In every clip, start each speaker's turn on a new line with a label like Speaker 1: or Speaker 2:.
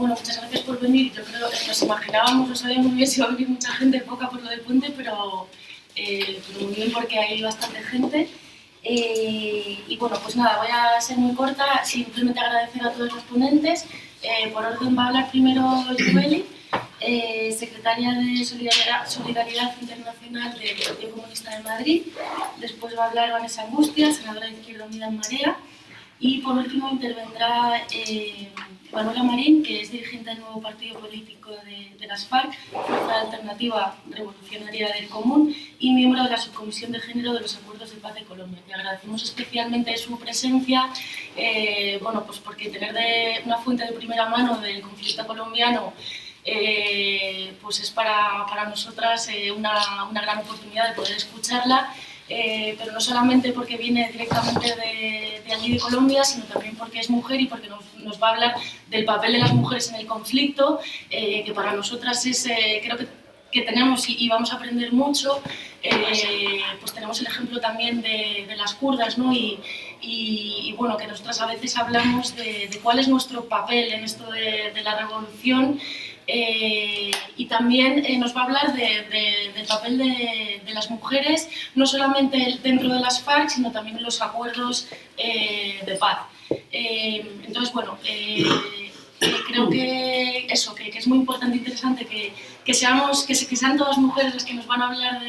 Speaker 1: bueno, muchas gracias por venir. Yo creo que nos imaginábamos, no sabíamos muy bien si iba a venir mucha gente, poca por lo del puente, pero muy bien porque hay bastante gente. Y bueno, pues nada, voy a ser muy corta, simplemente agradecer a todos los ponentes. Por orden va a hablar primero Yubeli, secretaria de Solidaridad Internacional del Partido Comunista de Madrid. Después va a hablar Vanessa Angustia, senadora de Izquierda Unida en Marea. Y por último intervendrá Manuela Marín, que es dirigente del nuevo partido político de las FARC, Fuerza Alternativa Revolucionaria del Común, y miembro de la Subcomisión de Género de los Acuerdos de Paz de Colombia. Y agradecemos especialmente su presencia, bueno, pues porque tener una fuente de primera mano del conflicto colombiano pues es para nosotras una gran oportunidad de poder escucharla. Pero no solamente porque viene directamente de allí de Colombia, sino también porque es mujer y porque nos va a hablar del papel de las mujeres en el conflicto, que para nosotras es, creo que tenemos y vamos a aprender mucho. Pues tenemos el ejemplo también de las kurdas, ¿no? Y bueno, que nosotras a veces hablamos de cuál es nuestro papel en esto de la revolución. Y también nos va a hablar del papel de las mujeres, no solamente dentro de las FARC, sino también en los acuerdos de paz. Entonces, bueno, creo que eso, que es muy importante e interesante que sean todas mujeres las que nos van a hablar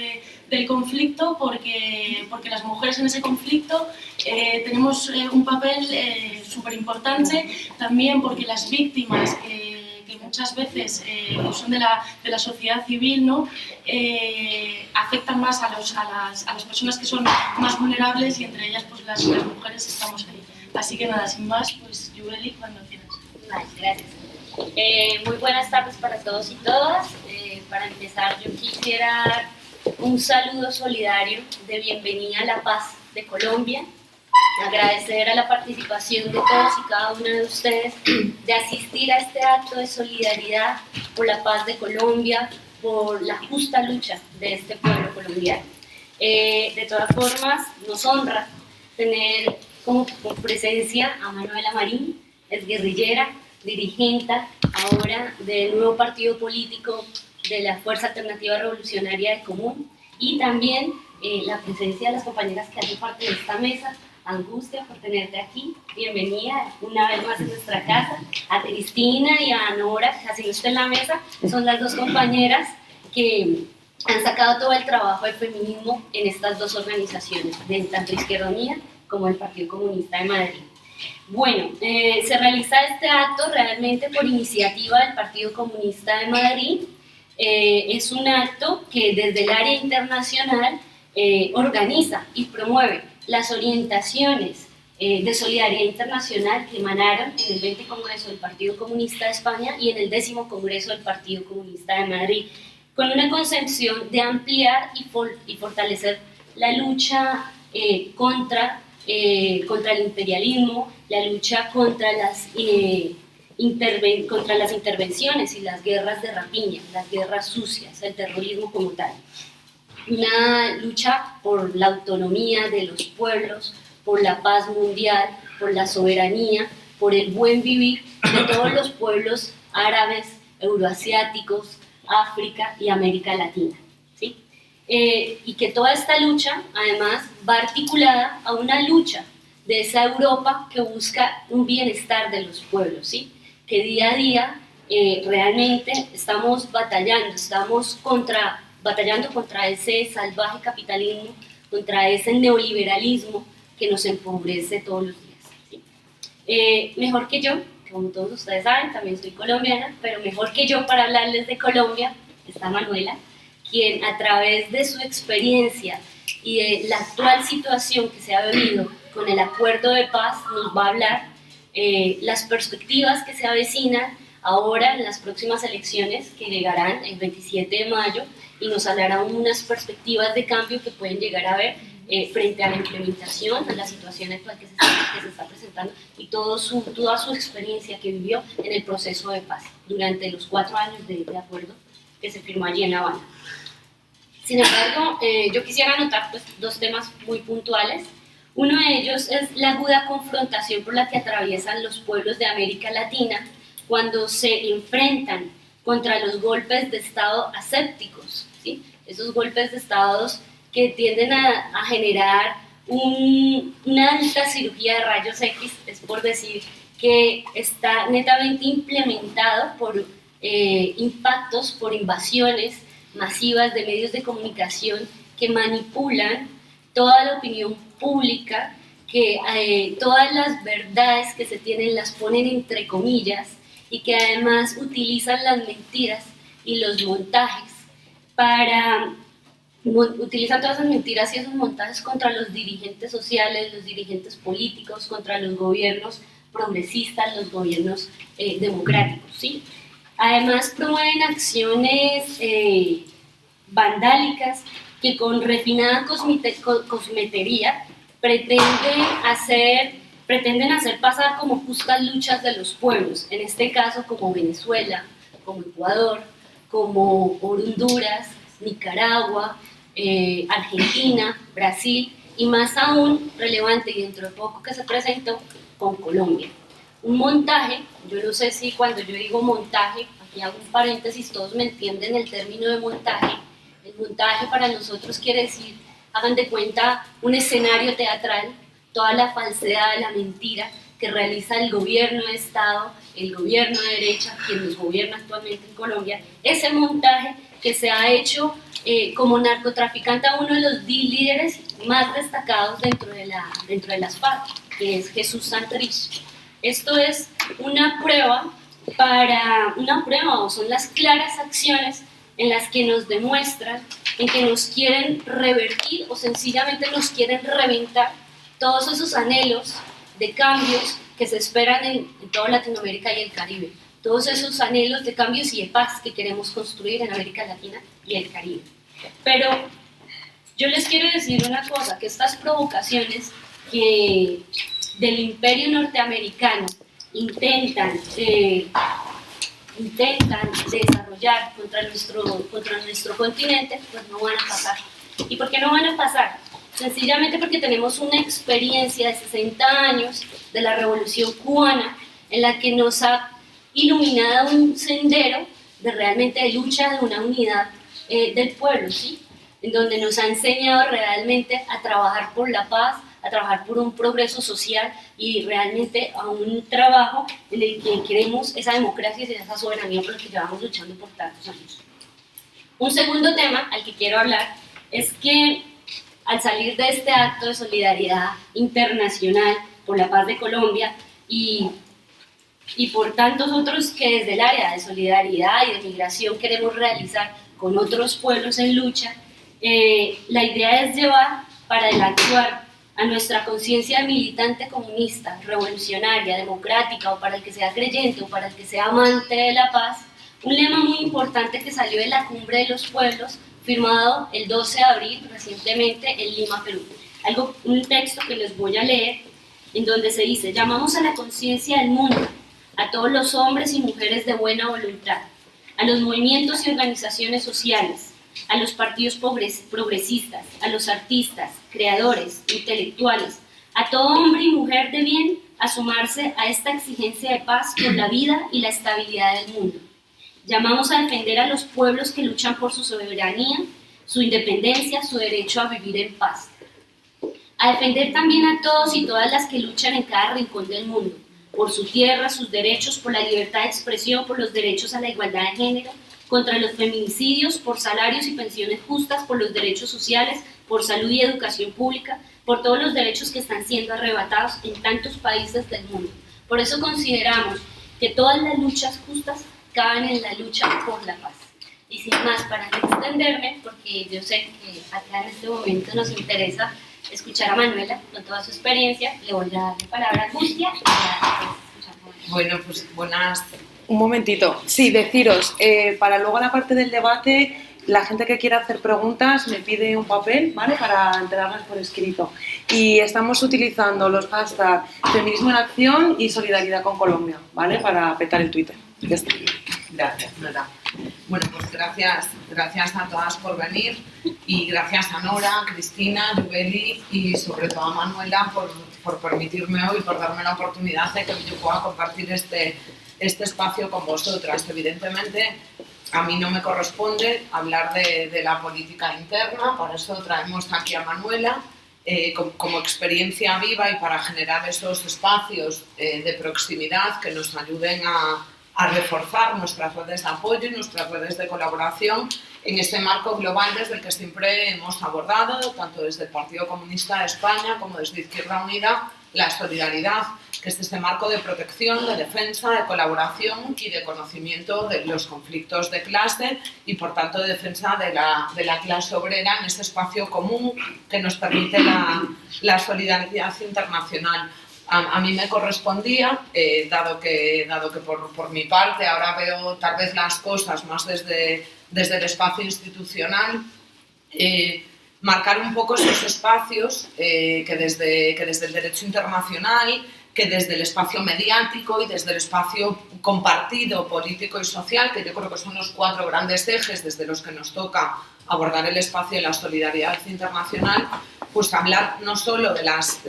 Speaker 1: del conflicto, porque las mujeres en ese conflicto tenemos un papel súper importante, también porque las víctimas que muchas veces son de la sociedad civil, ¿no? Afectan más a las personas que son más vulnerables, y entre ellas pues las mujeres estamos ahí. Así que nada, sin más, pues Yubeli, cuando quieras.
Speaker 2: Vale, gracias. Muy buenas tardes para todos y todas. Para empezar, yo quisiera dar un saludo solidario de bienvenida a la paz de Colombia. Agradecer a la participación de todos y cada una de ustedes de asistir a este acto de solidaridad por la paz de Colombia, por la justa lucha de este pueblo colombiano. De todas formas, nos honra tener como presencia a Manuela Marín, es guerrillera, dirigente ahora del nuevo partido político de la Fuerza Alternativa Revolucionaria del Común, y también la presencia de las compañeras que hacen parte de esta mesa. Angustia por tenerte aquí, bienvenida una vez más en nuestra casa. A Cristina y a Nora, que así no está en la mesa, son las dos compañeras que han sacado todo el trabajo de feminismo en estas dos organizaciones, de tanto Izquierda Unida como el Partido Comunista de Madrid. Bueno, se realiza este acto realmente por iniciativa del Partido Comunista de Madrid. Es un acto que desde el área internacional organiza y promueve las orientaciones de solidaridad internacional que emanaron en el 20 Congreso del Partido Comunista de España y en el 10º Congreso del Partido Comunista de Madrid, con una concepción de ampliar y fortalecer la lucha contra el imperialismo, la lucha contra las intervenciones y las guerras de rapiña, las guerras sucias, el terrorismo como tal. Una lucha por la autonomía de los pueblos, por la paz mundial, por la soberanía, por el buen vivir de todos los pueblos árabes, euroasiáticos, África y América Latina, ¿sí? Y que toda esta lucha, además, va articulada a una lucha de esa Europa que busca un bienestar de los pueblos, ¿sí? Que día a día realmente estamos batallando, batallando contra ese salvaje capitalismo, contra ese neoliberalismo que nos empobrece todos los días, ¿sí? Mejor que yo, como todos ustedes saben, también soy colombiana, pero mejor que yo para hablarles de Colombia está Manuela, quien a través de su experiencia y de la actual situación que se ha vivido con el acuerdo de paz nos va a hablar las perspectivas que se avecinan ahora en las próximas elecciones que llegarán el 27 de mayo, y nos hablará unas perspectivas de cambio que pueden llegar a ver frente a la implementación, a la situación actual que se está presentando, y toda su experiencia que vivió en el proceso de paz durante los 4 años de acuerdo que se firmó allí en La Habana. Sin embargo, yo quisiera anotar pues, 2 temas muy puntuales. Uno de ellos es la aguda confrontación por la que atraviesan los pueblos de América Latina cuando se enfrentan contra los golpes de Estado asépticos, ¿sí? Esos golpes de Estados que tienden a generar una alta cirugía de rayos X, es por decir que está netamente implementado por impactos, por invasiones masivas de medios de comunicación que manipulan toda la opinión pública, que todas las verdades que se tienen las ponen entre comillas y que además utilizan las mentiras y los montajes utilizan todas esas mentiras y esos montajes contra los dirigentes sociales, los dirigentes políticos, contra los gobiernos progresistas, los gobiernos democráticos, ¿sí? Además promueven acciones vandálicas que con refinada cosmetería pretenden hacer pasar como justas luchas de los pueblos, en este caso como Venezuela, como Ecuador, como Honduras, Nicaragua, Argentina, Brasil y más aún relevante y dentro de poco que se presentó con Colombia. Un montaje, yo no sé si cuando yo digo montaje, aquí hago un paréntesis, todos me entienden el término de montaje. El montaje para nosotros quiere decir, hagan de cuenta, un escenario teatral, toda la falsedad, la mentira que realiza el gobierno de Estado, el gobierno de derecha, quien nos gobierna actualmente en Colombia, ese montaje que se ha hecho como narcotraficante a uno de los líderes más destacados dentro de las FARC, que es Jesús Santrich. Esto es una prueba o son las claras acciones en las que nos demuestran en que nos quieren revertir o sencillamente nos quieren reventar todos esos anhelos de cambios que se esperan en toda Latinoamérica y el Caribe, todos esos anhelos de cambios y de paz que queremos construir en América Latina y el Caribe. Pero yo les quiero decir una cosa, que estas provocaciones que del imperio norteamericano intentan desarrollar contra nuestro continente, pues no van a pasar. ¿Y por qué no van a pasar? Sencillamente porque tenemos una experiencia de 60 años de la Revolución Cubana en la que nos ha iluminado un sendero de realmente de lucha de una unidad del pueblo, ¿sí? En donde nos ha enseñado realmente a trabajar por la paz, a trabajar por un progreso social y realmente a un trabajo en el que queremos esa democracia y esa soberanía por la que llevamos luchando por tantos años. Un segundo tema al que quiero hablar es que al salir de este acto de solidaridad internacional por la paz de Colombia y por tantos otros que desde el área de solidaridad y de migración queremos realizar con otros pueblos en lucha, la idea es llevar para el actuar a nuestra conciencia militante comunista, revolucionaria, democrática, o para el que sea creyente o para el que sea amante de la paz, un lema muy importante que salió de la Cumbre de los Pueblos, firmado el 12 de abril recientemente en Lima, Perú. Un texto que les voy a leer, en donde se dice: llamamos a la conciencia del mundo, a todos los hombres y mujeres de buena voluntad, a los movimientos y organizaciones sociales, a los partidos progresistas, a los artistas, creadores, intelectuales, a todo hombre y mujer de bien a sumarse a esta exigencia de paz por la vida y la estabilidad del mundo. Llamamos a defender a los pueblos que luchan por su soberanía, su independencia, su derecho a vivir en paz. A defender también a todos y todas las que luchan en cada rincón del mundo, por su tierra, sus derechos, por la libertad de expresión, por los derechos a la igualdad de género, contra los feminicidios, por salarios y pensiones justas, por los derechos sociales, por salud y educación pública, por todos los derechos que están siendo arrebatados en tantos países del mundo. Por eso consideramos que todas las luchas justas caben en la lucha por la paz. Y sin más, para no extenderme, porque yo sé que acá en este momento nos interesa escuchar a Manuela con toda su experiencia, le voy a dar la palabra a Angustia y ya escuchamos.
Speaker 3: Bueno, pues buenas.
Speaker 4: Un momentito. Sí, deciros, para luego la parte del debate, la gente que quiera hacer preguntas me pide un papel, ¿vale? Para entregarlas por escrito. Y estamos utilizando los hashtags Feminismo en Acción y Solidaridad con Colombia, ¿vale? Para petar el Twitter. Ya está.
Speaker 3: Gracias, Nora. Bueno, pues gracias a todas por venir y gracias a Nora, Cristina, Yubeli y sobre todo a Manuela por permitirme hoy, por darme la oportunidad de que yo pueda compartir este este espacio con vosotras. Evidentemente, a mí no me corresponde hablar de la política interna, por eso traemos aquí a Manuela como experiencia viva y para generar esos espacios de proximidad que nos ayuden a reforzar nuestras redes de apoyo y nuestras redes de colaboración en este marco global desde el que siempre hemos abordado, tanto desde el Partido Comunista de España como desde Izquierda Unida, la solidaridad, que es este marco de protección, de defensa, de colaboración y de conocimiento de los conflictos de clase y, por tanto, de defensa de la clase obrera en ese espacio común que nos permite la solidaridad internacional. A mí me correspondía, dado que por mi parte ahora veo tal vez las cosas más desde el espacio institucional, marcar un poco esos espacios que desde el derecho internacional, que desde el espacio mediático y desde el espacio compartido, político y social, que yo creo que son los 4 grandes ejes desde los que nos toca abordar el espacio de la solidaridad internacional, pues hablar no solo de las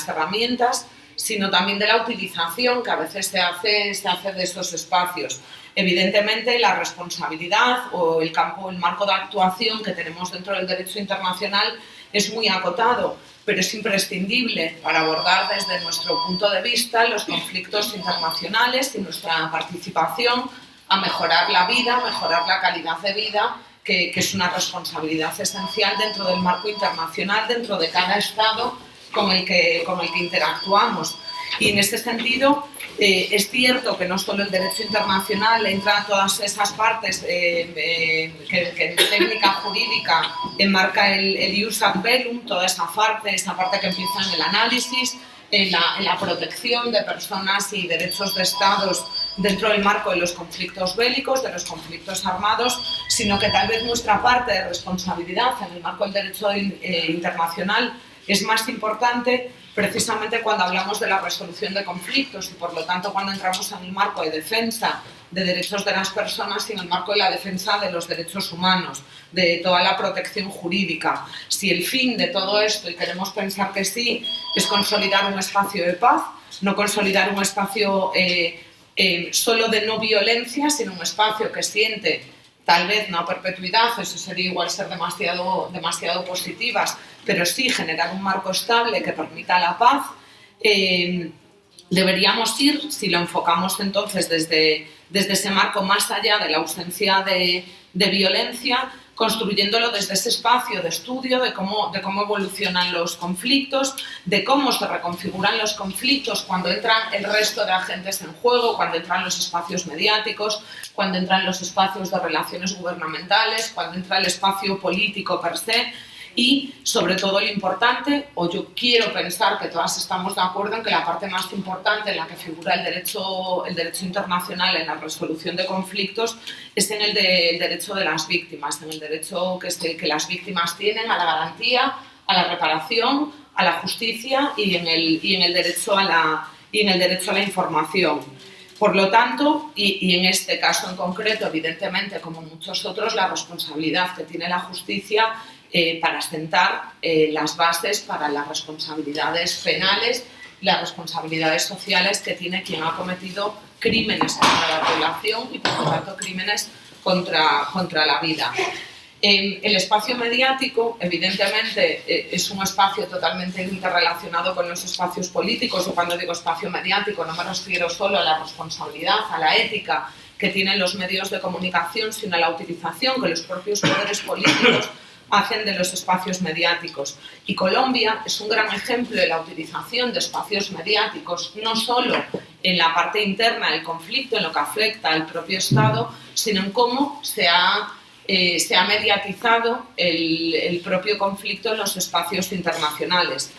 Speaker 3: herramientas, sino también de la utilización que a veces se hace de esos espacios. Evidentemente, la responsabilidad o el marco de actuación que tenemos dentro del derecho internacional es muy acotado, pero es imprescindible para abordar desde nuestro punto de vista los conflictos internacionales y nuestra participación a mejorar la vida, mejorar la calidad de vida, que es una responsabilidad esencial dentro del marco internacional, dentro de cada Estado con el que interactuamos. Y en ese sentido, es cierto que no solo el derecho internacional entra a todas esas partes que en técnica jurídica enmarca el ius ad bellum, toda esa parte que empieza en el análisis, en la protección de personas y derechos de estados dentro del marco de los conflictos bélicos, de los conflictos armados, sino que tal vez nuestra parte de responsabilidad en el marco del derecho internacional es más importante precisamente cuando hablamos de la resolución de conflictos y, por lo tanto, cuando entramos en el marco de defensa de derechos de las personas y en el marco de la defensa de los derechos humanos, de toda la protección jurídica. Si el fin de todo esto, y queremos pensar que sí, es consolidar un espacio de paz, no consolidar un espacio solo de no violencia, sino un espacio que siente tal vez no a perpetuidad, eso sería igual ser demasiado positivas, pero sí generar un marco estable que permita la paz, deberíamos ir, si lo enfocamos entonces desde ese marco más allá de la ausencia de violencia, construyéndolo desde ese espacio de estudio de cómo evolucionan los conflictos, de cómo se reconfiguran los conflictos cuando entran el resto de agentes en juego, cuando entran los espacios mediáticos, cuando entran los espacios de relaciones gubernamentales, cuando entra el espacio político per se. Y, sobre todo, lo importante, o yo quiero pensar que todas estamos de acuerdo en que la parte más importante en la que figura el derecho internacional en la resolución de conflictos es en el derecho de las víctimas, en el derecho que las víctimas tienen a la garantía, a la reparación, a la justicia y en el derecho a la información. Por lo tanto, y en este caso en concreto, evidentemente, como en muchos otros, la responsabilidad que tiene la justicia para sentar las bases para las responsabilidades penales, las responsabilidades sociales que tiene quien ha cometido crímenes contra la población y, por lo tanto, crímenes contra la vida. El espacio mediático, evidentemente, es un espacio totalmente interrelacionado con los espacios políticos, o cuando digo espacio mediático no me refiero solo a la responsabilidad, a la ética que tienen los medios de comunicación, sino a la utilización que los propios poderes políticos hacen de los espacios mediáticos. Y Colombia es un gran ejemplo de la utilización de espacios mediáticos, no solo en la parte interna del conflicto, en lo que afecta al propio Estado, sino en cómo se ha mediatizado el propio conflicto en los espacios internacionales.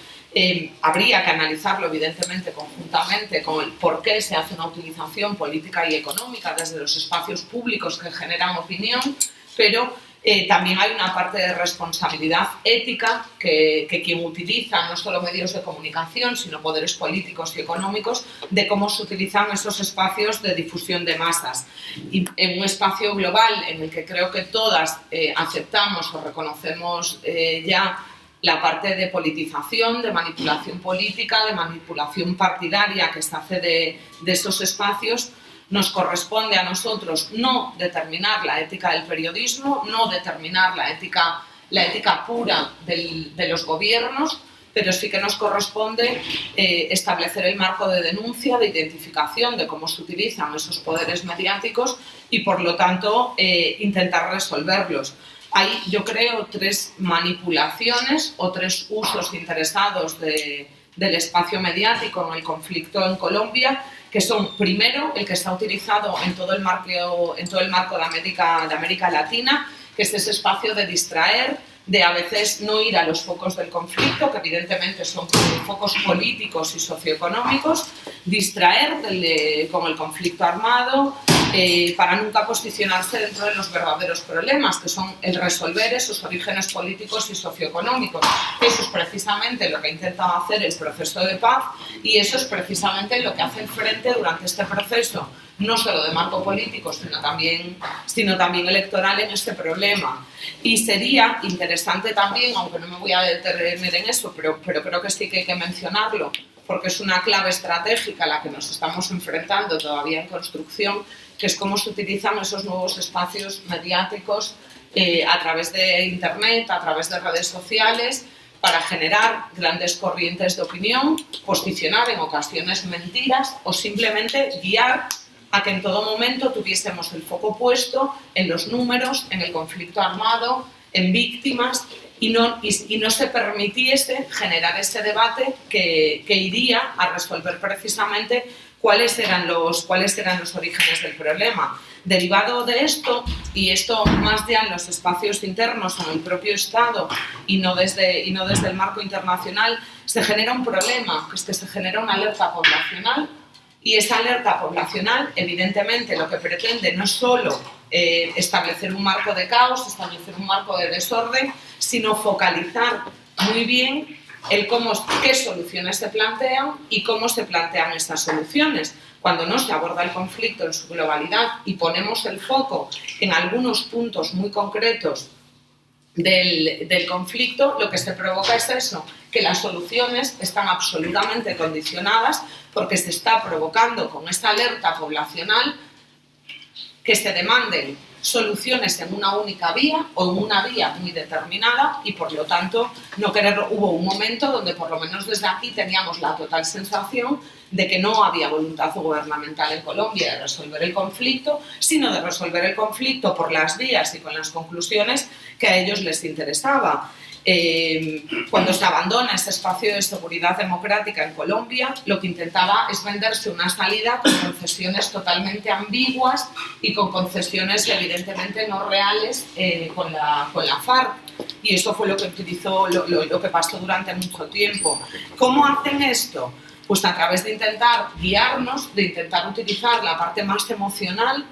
Speaker 3: Habría que analizarlo, evidentemente, conjuntamente con el por qué se hace una utilización política y económica desde los espacios públicos que generan opinión, pero también hay una parte de responsabilidad ética que quien utiliza no solo medios de comunicación, sino poderes políticos y económicos, de cómo se utilizan esos espacios de difusión de masas. Y en un espacio global en el que creo que todas aceptamos o reconocemos ya la parte de politización, de manipulación política, de manipulación partidaria que se hace de esos espacios, Nos corresponde a nosotros no determinar la ética del periodismo, no determinar la ética pura de los gobiernos, pero sí que nos corresponde establecer el marco de denuncia, de identificación de cómo se utilizan esos poderes mediáticos y, por lo tanto, intentar resolverlos. Hay, yo creo, 3 manipulaciones o 3 usos interesados del espacio mediático en el conflicto en Colombia, que son, primero, el que se ha utilizado en todo el marco de América Latina, que es ese espacio de distraer, de a veces no ir a los focos del conflicto, que evidentemente son focos políticos y socioeconómicos, distraer con el conflicto armado, para nunca posicionarse dentro de los verdaderos problemas, que son el resolver esos orígenes políticos y socioeconómicos. Eso es precisamente lo que ha intentado hacer el proceso de paz y eso es precisamente lo que hace el Frente durante este proceso, no solo de marco político, sino también electoral en este problema. Y sería interesante también, aunque no me voy a detener en eso, pero creo que sí que hay que mencionarlo, porque es una clave estratégica a la que nos estamos enfrentando todavía en construcción, que es cómo se utilizan esos nuevos espacios mediáticos a través de Internet, a través de redes sociales, para generar grandes corrientes de opinión, posicionar en ocasiones mentiras o simplemente guiar a que en todo momento tuviésemos el foco puesto en los números, en el conflicto armado, en víctimas y no se permitiese generar ese debate que iría a resolver precisamente cuáles eran los orígenes del problema. Derivado de esto, y esto más ya en los espacios internos, en el propio Estado y no desde el marco internacional, se genera un problema, que es que se genera una alerta poblacional. Y esa alerta poblacional, evidentemente, lo que pretende no es solo establecer un marco de caos, establecer un marco de desorden, sino focalizar muy bien qué soluciones se plantean y cómo se plantean estas soluciones. Cuando no se aborda el conflicto en su globalidad y ponemos el foco en algunos puntos muy concretos del conflicto, lo que se provoca es eso, que las soluciones están absolutamente condicionadas porque se está provocando con esta alerta poblacional que se demanden soluciones en una única vía o en una vía muy determinada y, por lo tanto, hubo un momento donde, por lo menos desde aquí, teníamos la total sensación de que no había voluntad gubernamental en Colombia de resolver el conflicto, sino de resolver el conflicto por las vías y con las conclusiones que a ellos les interesaba. Cuando se abandona ese espacio de seguridad democrática en Colombia, lo que intentaba es venderse una salida con concesiones totalmente ambiguas y con concesiones evidentemente no reales con la FARC. Y eso fue lo que lo que pasó durante mucho tiempo. ¿Cómo hacen esto? Pues a través de intentar guiarnos, de intentar utilizar la parte más emocional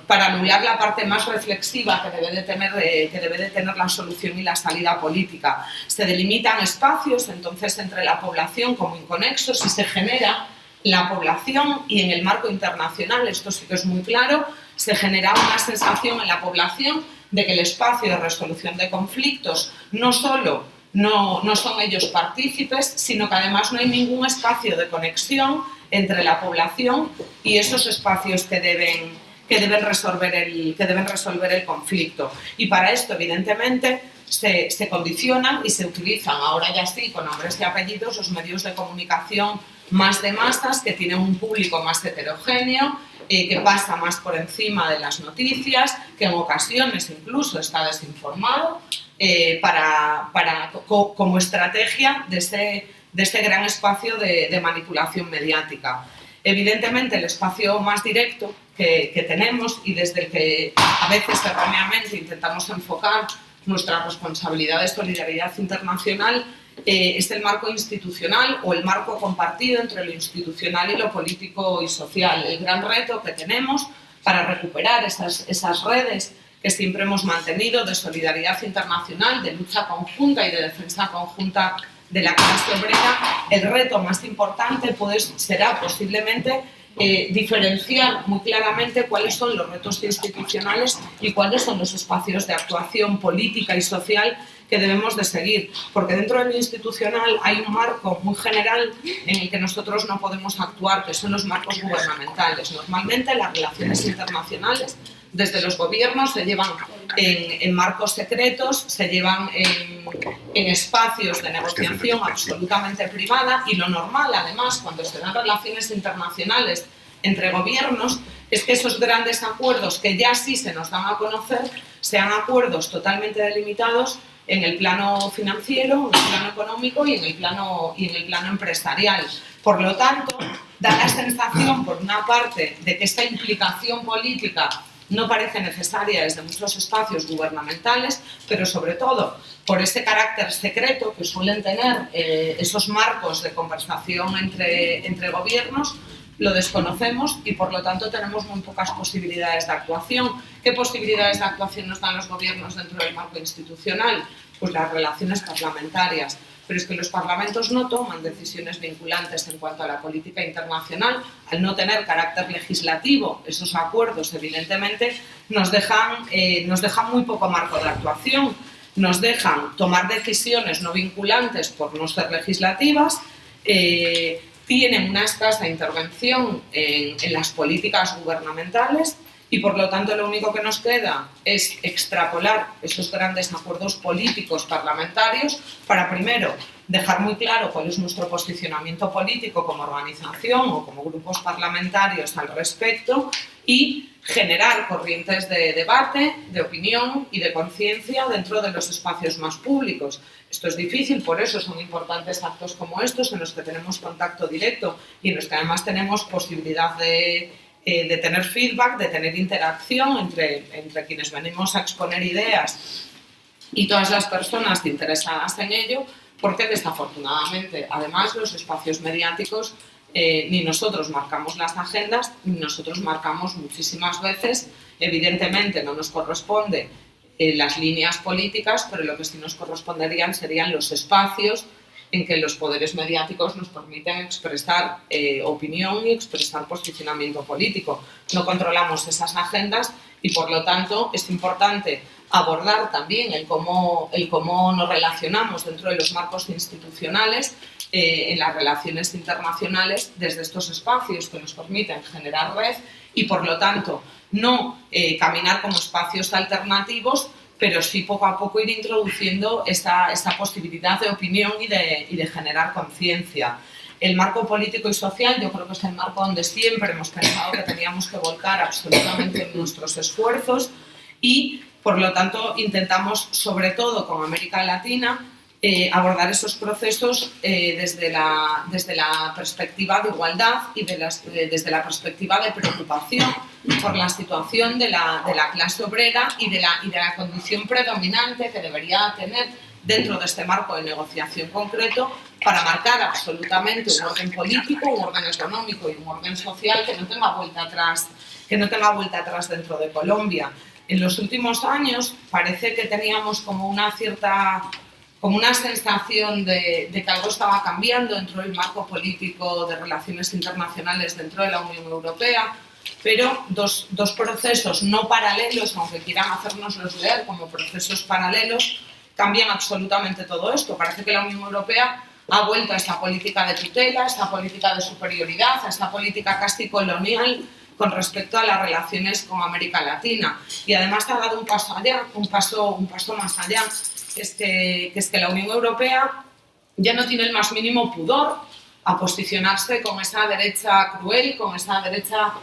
Speaker 3: para anular la parte más reflexiva que debe de tener la solución y la salida política. Se delimitan espacios entonces entre la población como inconexos y se genera la población y en el marco internacional, esto sí que es muy claro, se genera una sensación en la población de que el espacio de resolución de conflictos no solo no son ellos partícipes, sino que además no hay ningún espacio de conexión entre la población y esos espacios que deben resolver el conflicto. Y para esto, evidentemente, se condicionan y se utilizan, ahora ya sí, con nombres y apellidos, los medios de comunicación más de masas, que tienen un público más heterogéneo, que pasa más por encima de las noticias, que en ocasiones incluso está desinformado, como estrategia de ese gran espacio de manipulación mediática. Evidentemente, el espacio más directo que tenemos y desde el que a veces erróneamente intentamos enfocar nuestra responsabilidad de solidaridad internacional es el marco institucional o el marco compartido entre lo institucional y lo político y social. El gran reto que tenemos para recuperar esas redes que siempre hemos mantenido de solidaridad internacional, de lucha conjunta y de defensa conjunta de la clase obrera, el reto más importante será posiblemente diferenciar muy claramente cuáles son los retos institucionales y cuáles son los espacios de actuación política y social que debemos de seguir, porque dentro del institucional hay un marco muy general en el que nosotros no podemos actuar, que son los marcos gubernamentales. Normalmente las relaciones internacionales desde los gobiernos se llevan en marcos secretos, se llevan en espacios de negociación absolutamente privada, y lo normal, además, cuando se dan relaciones internacionales entre gobiernos, es que esos grandes acuerdos que ya sí se nos dan a conocer sean acuerdos totalmente delimitados en el plano financiero, en el plano económico y en el plano empresarial. Por lo tanto, da la sensación, por una parte, de que esta implicación política no parece necesaria desde muchos espacios gubernamentales, pero sobre todo por ese carácter secreto que suelen tener esos marcos de conversación entre gobiernos. Lo desconocemos y por lo tanto tenemos muy pocas posibilidades de actuación. ¿Qué posibilidades de actuación nos dan los gobiernos dentro del marco institucional? Pues las relaciones parlamentarias. Pero es que los parlamentos no toman decisiones vinculantes en cuanto a la política internacional. Al no tener carácter legislativo, esos acuerdos evidentemente nos dejan muy poco marco de actuación, nos dejan tomar decisiones no vinculantes por no ser legislativas, tienen una escasa intervención en las políticas gubernamentales y por lo tanto lo único que nos queda es extrapolar esos grandes acuerdos políticos parlamentarios para primero dejar muy claro cuál es nuestro posicionamiento político como organización o como grupos parlamentarios al respecto y generar corrientes de debate, de opinión y de conciencia dentro de los espacios más públicos. Esto es difícil, por eso son importantes actos como estos en los que tenemos contacto directo y en los que además tenemos posibilidad de tener feedback, de tener interacción entre quienes venimos a exponer ideas y todas las personas interesadas en ello, porque desafortunadamente, además, los espacios mediáticos ni nosotros marcamos las agendas, ni nosotros marcamos muchísimas veces, evidentemente no nos corresponde las líneas políticas, pero lo que sí nos corresponderían serían los espacios en que los poderes mediáticos nos permiten expresar opinión y expresar posicionamiento político. No controlamos esas agendas y, por lo tanto, es importante abordar también el cómo nos relacionamos dentro de los marcos institucionales en las relaciones internacionales desde estos espacios que nos permiten generar red y, por lo tanto, no caminar como espacios alternativos, pero sí poco a poco ir introduciendo esta posibilidad de opinión y de generar conciencia. El marco político y social yo creo que es el marco donde siempre hemos pensado que teníamos que volcar absolutamente nuestros esfuerzos y, por lo tanto, intentamos, sobre todo con América Latina, abordar esos procesos desde la perspectiva de igualdad y desde la perspectiva de preocupación por la situación de la clase obrera y de la condición predominante que debería tener dentro de este marco de negociación concreto para marcar absolutamente un orden político, un orden económico y un orden social que no tenga vuelta atrás dentro de Colombia. En los últimos años parece que teníamos como una sensación de que algo estaba cambiando dentro del marco político de relaciones internacionales dentro de la Unión Europea, pero dos procesos no paralelos, aunque quieran hacérnoslos leer como procesos paralelos, cambian absolutamente todo esto. Parece que la Unión Europea ha vuelto a esta política de tutela, a esta política de superioridad, a esta política casi colonial con respecto a las relaciones con América Latina. Y además ha dado un paso más allá, que es que la Unión Europea ya no tiene el más mínimo pudor a posicionarse con esa derecha cruel, con esa derecha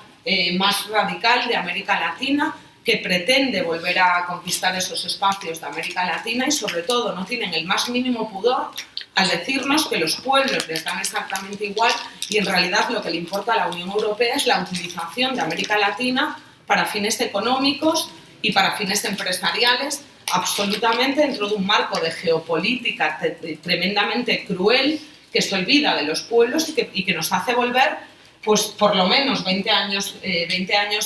Speaker 3: más radical de América Latina, que pretende volver a conquistar esos espacios de América Latina y, sobre todo, no tienen el más mínimo pudor al decirnos que los pueblos les dan exactamente igual y, en realidad, lo que le importa a la Unión Europea es la utilización de América Latina para fines económicos y para fines empresariales, absolutamente dentro de un marco de geopolítica tremendamente cruel que se olvida de los pueblos y que nos hace volver, pues, por lo menos 20 años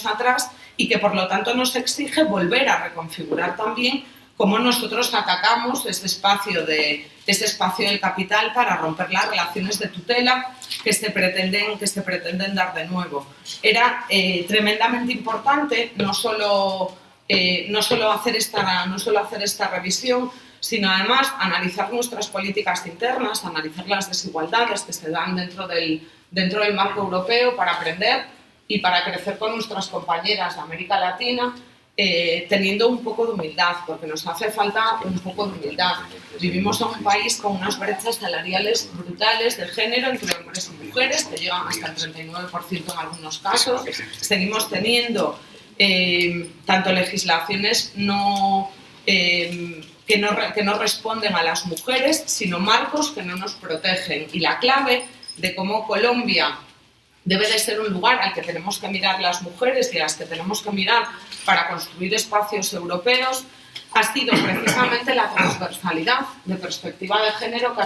Speaker 3: atrás y que, por lo tanto, nos exige volver a reconfigurar también cómo nosotros atacamos este espacio del capital para romper las relaciones de tutela que se pretenden dar de nuevo. Era tremendamente importante no solo hacer esta revisión, sino además analizar nuestras políticas internas, analizar las desigualdades que se dan dentro del marco europeo para aprender y para crecer con nuestras compañeras de América Latina, teniendo un poco de humildad, porque nos hace falta un poco de humildad. Vivimos en un país con unas brechas salariales brutales de género entre hombres y mujeres, que llegan hasta el 39% en algunos casos. Seguimos teniendo tanto legislaciones que no responden a las mujeres, sino marcos que no nos protegen. Y la clave de cómo Colombia debe de ser un lugar al que tenemos que mirar las mujeres y a las que tenemos que mirar para construir espacios europeos ha sido precisamente la transversalidad de perspectiva de género que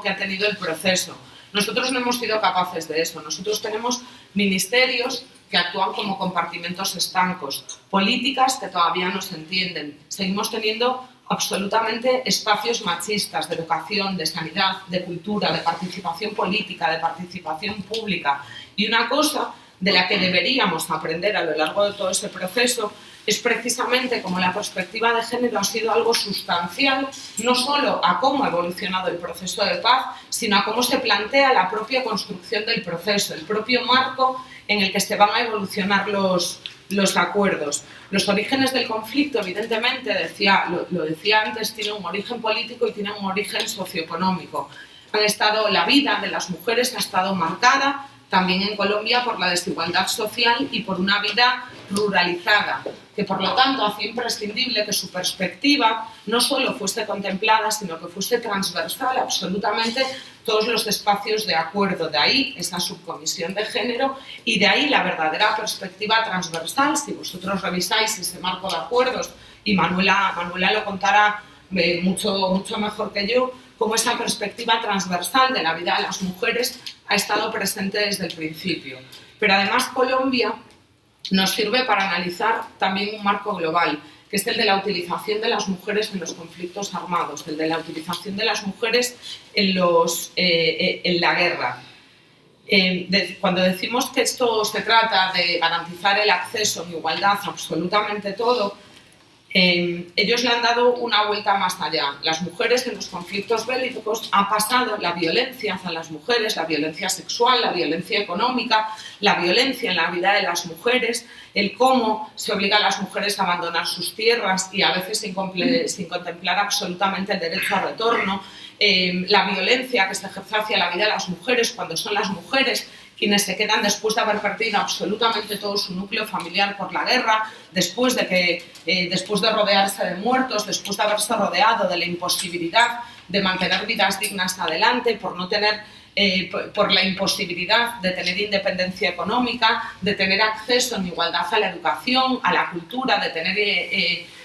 Speaker 3: ha tenido el proceso. Nosotros no hemos sido capaces de eso. Nosotros tenemos ministerios que actúan como compartimentos estancos, políticas que todavía no se entienden. Seguimos teniendo absolutamente espacios machistas de educación, de sanidad, de cultura, de participación política, de participación pública. Y una cosa de la que deberíamos aprender a lo largo de todo ese proceso es precisamente cómo la perspectiva de género ha sido algo sustancial, no solo a cómo ha evolucionado el proceso de paz, sino a cómo se plantea la propia construcción del proceso, el propio marco en el que se van a evolucionar los acuerdos. Los orígenes del conflicto, evidentemente, lo decía antes, tienen un origen político y tienen un origen socioeconómico. La vida de las mujeres ha estado marcada también en Colombia por la desigualdad social y por una vida ruralizada, que por lo tanto hacía imprescindible que su perspectiva no solo fuese contemplada, sino que fuese transversal absolutamente todos los espacios de acuerdo. De ahí esa subcomisión de género y de ahí la verdadera perspectiva transversal. Si vosotros revisáis ese marco de acuerdos, y Manuela lo contará mucho mejor que yo, cómo esa perspectiva transversal de la vida de las mujeres ha estado presente desde el principio. Pero además Colombia nos sirve para analizar también un marco global, que es el de la utilización de las mujeres en los conflictos armados, el de la utilización de las mujeres en la guerra. Cuando decimos que esto se trata de garantizar el acceso en igualdad a absolutamente todo, ellos le han dado una vuelta más allá. Las mujeres en los conflictos bélicos han pasado la violencia hacia las mujeres, la violencia sexual, la violencia económica, la violencia en la vida de las mujeres, el cómo se obliga a las mujeres a abandonar sus tierras y a veces sin contemplar absolutamente el derecho a retorno, la violencia que se ejerce hacia la vida de las mujeres cuando son las mujeres quienes se quedan después de haber perdido absolutamente todo su núcleo familiar por la guerra, después de rodearse de muertos, después de haberse rodeado de la imposibilidad de mantener vidas dignas adelante, por la imposibilidad de tener independencia económica, de tener acceso en igualdad a la educación, a la cultura, de tener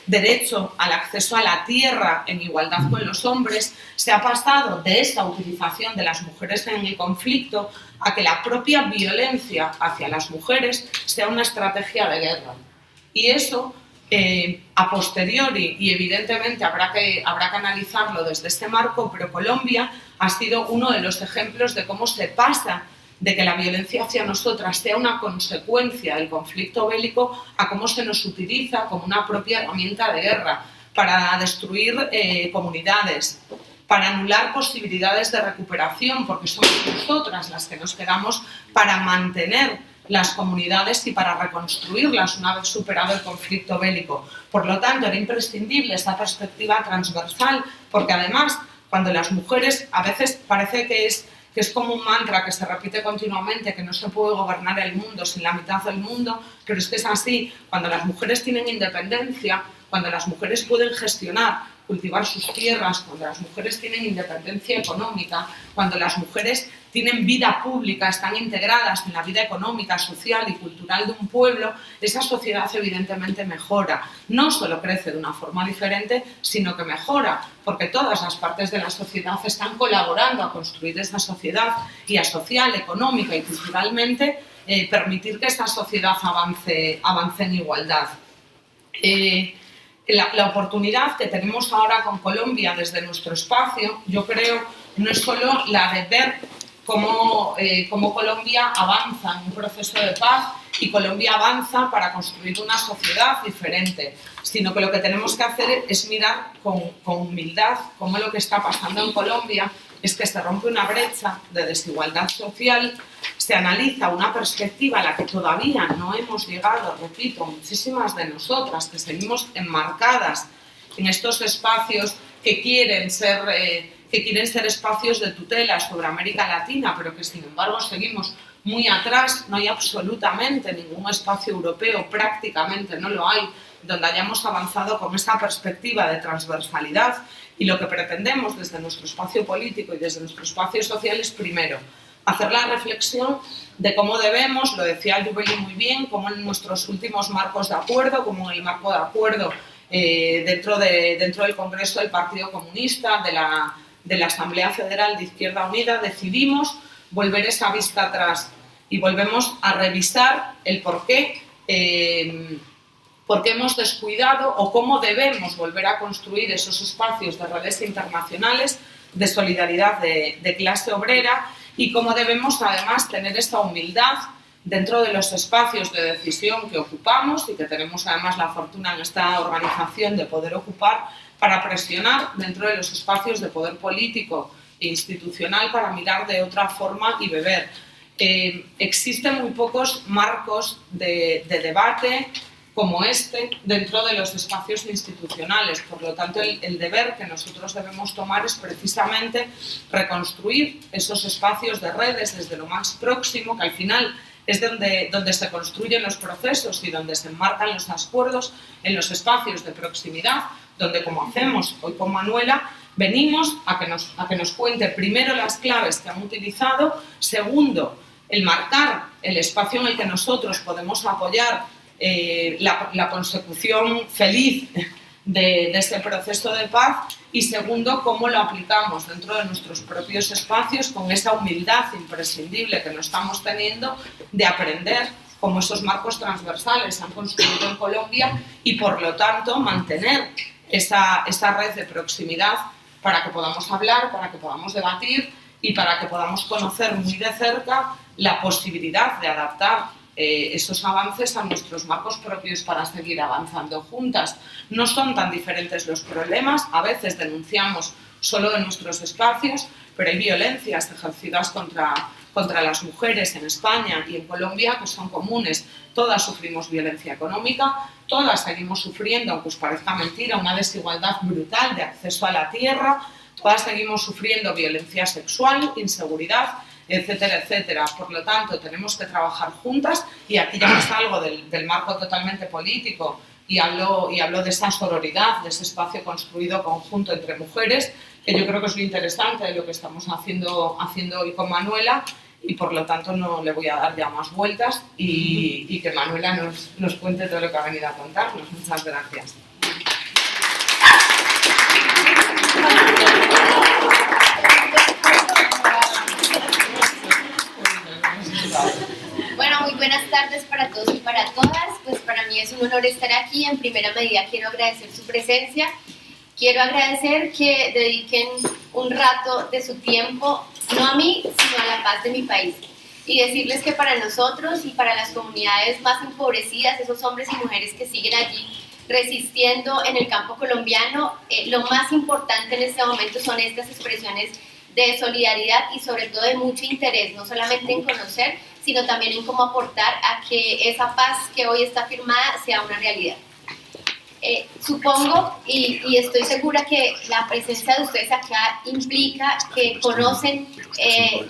Speaker 3: derecho al acceso a la tierra en igualdad con los hombres. Se ha pasado de esa utilización de las mujeres en el conflicto a que la propia violencia hacia las mujeres sea una estrategia de guerra. Y eso, a posteriori, y evidentemente habrá que analizarlo desde este marco, pero Colombia ha sido uno de los ejemplos de cómo se pasa de que la violencia hacia nosotras sea una consecuencia del conflicto bélico a cómo se nos utiliza como una propia herramienta de guerra para destruir comunidades, para anular posibilidades de recuperación, porque somos nosotras las que nos quedamos para mantener las comunidades y para reconstruirlas una vez superado el conflicto bélico. Por lo tanto, era imprescindible esta perspectiva transversal, porque además, cuando las mujeres, a veces parece que es como un mantra que se repite continuamente, que no se puede gobernar el mundo sin la mitad del mundo, pero es que es así. Cuando las mujeres tienen independencia, cuando las mujeres pueden gestionar, cultivar sus tierras, cuando las mujeres tienen independencia económica, cuando las mujeres tienen vida pública, están integradas en la vida económica, social y cultural de un pueblo, esa sociedad evidentemente mejora. No solo crece de una forma diferente, sino que mejora, porque todas las partes de la sociedad están colaborando a construir esa sociedad y a social, económica y culturalmente permitir que esta sociedad avance en igualdad. la oportunidad que tenemos ahora con Colombia desde nuestro espacio, yo creo, no es solo la de ver cómo Colombia avanza en un proceso de paz y Colombia avanza para construir una sociedad diferente, sino que lo que tenemos que hacer es mirar con humildad cómo lo que está pasando en Colombia es que se rompe una brecha de desigualdad social, se analiza una perspectiva a la que todavía no hemos llegado, repito, muchísimas de nosotras, que seguimos enmarcadas en estos espacios que quieren ser espacios de tutela sobre América Latina, pero que sin embargo seguimos muy atrás. No hay absolutamente ningún espacio europeo, prácticamente no lo hay, donde hayamos avanzado con esta perspectiva de transversalidad, y lo que pretendemos desde nuestro espacio político y desde nuestro espacio social es, primero, hacer la reflexión de cómo debemos, lo decía Jubilee muy bien, cómo en nuestros últimos marcos de acuerdo, como en el marco de acuerdo dentro del Congreso del Partido Comunista, de la Asamblea Federal de Izquierda Unida, decidimos volver esa vista atrás y volvemos a revisar el por qué hemos descuidado o cómo debemos volver a construir esos espacios de redes internacionales de solidaridad de clase obrera, y cómo debemos además tener esta humildad dentro de los espacios de decisión que ocupamos y que tenemos además la fortuna en esta organización de poder ocupar, para presionar dentro de los espacios de poder político e institucional para mirar de otra forma y beber. Existen muy pocos marcos de debate como este dentro de los espacios institucionales. Por lo tanto, el deber que nosotros debemos tomar es precisamente reconstruir esos espacios de redes desde lo más próximo, que al final es donde se construyen los procesos y donde se enmarcan los acuerdos, en los espacios de proximidad, donde, como hacemos hoy con Manuela, venimos a que nos cuente primero las claves que han utilizado, segundo, el marcar el espacio en el que nosotros podemos apoyar la consecución feliz de este proceso de paz, y segundo, cómo lo aplicamos dentro de nuestros propios espacios con esa humildad imprescindible que no estamos teniendo de aprender cómo esos marcos transversales se han construido en Colombia y, por lo tanto, mantener esa red de proximidad para que podamos hablar, para que podamos debatir y para que podamos conocer muy de cerca la posibilidad de adaptar esos avances a nuestros marcos propios para seguir avanzando juntas. No son tan diferentes los problemas, a veces denunciamos solo en nuestros espacios, pero hay violencias ejercidas contra las mujeres en España y en Colombia que son comunes. Todas sufrimos violencia económica, todas seguimos sufriendo, aunque os parezca mentira, una desigualdad brutal de acceso a la tierra, todas seguimos sufriendo violencia sexual, inseguridad, etcétera, etcétera. Por lo tanto, tenemos que trabajar juntas, y aquí ya me salgo del marco totalmente político y hablo de esa sororidad, de ese espacio construido conjunto entre mujeres, que yo creo que es lo interesante de lo que estamos haciendo hoy con Manuela, y por lo tanto no le voy a dar ya más vueltas y que Manuela nos cuente todo lo que ha venido a contarnos. Muchas gracias.
Speaker 5: Bueno, muy buenas tardes para todos y para todas. Pues para mí es un honor estar aquí. En primera medida quiero agradecer su presencia. Quiero agradecer que dediquen un rato de su tiempo, no a mí, sino a la paz de mi país. Y decirles que para nosotros y para las comunidades más empobrecidas, esos hombres y mujeres que siguen allí resistiendo en el campo colombiano, lo más importante en este momento son estas expresiones de solidaridad y sobre todo de mucho interés, no solamente en conocer, sino también en cómo aportar a que esa paz que hoy está firmada sea una realidad. Supongo y estoy segura que la presencia de ustedes acá implica que conocen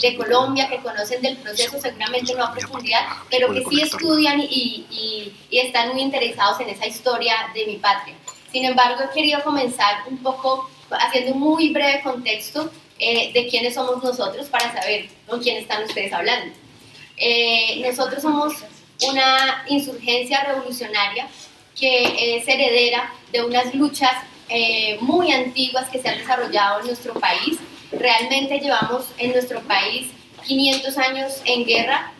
Speaker 5: de Colombia, que conocen del proceso, seguramente no a profundidad, pero que sí estudian y están muy interesados en esa historia de mi patria. Sin embargo, he querido comenzar un poco haciendo un muy breve contexto de quiénes somos nosotros para saber con quién están ustedes hablando. Nosotros somos una insurgencia revolucionaria que es heredera de unas luchas muy antiguas que se han desarrollado en nuestro país. Realmente llevamos en nuestro país 500 años en guerra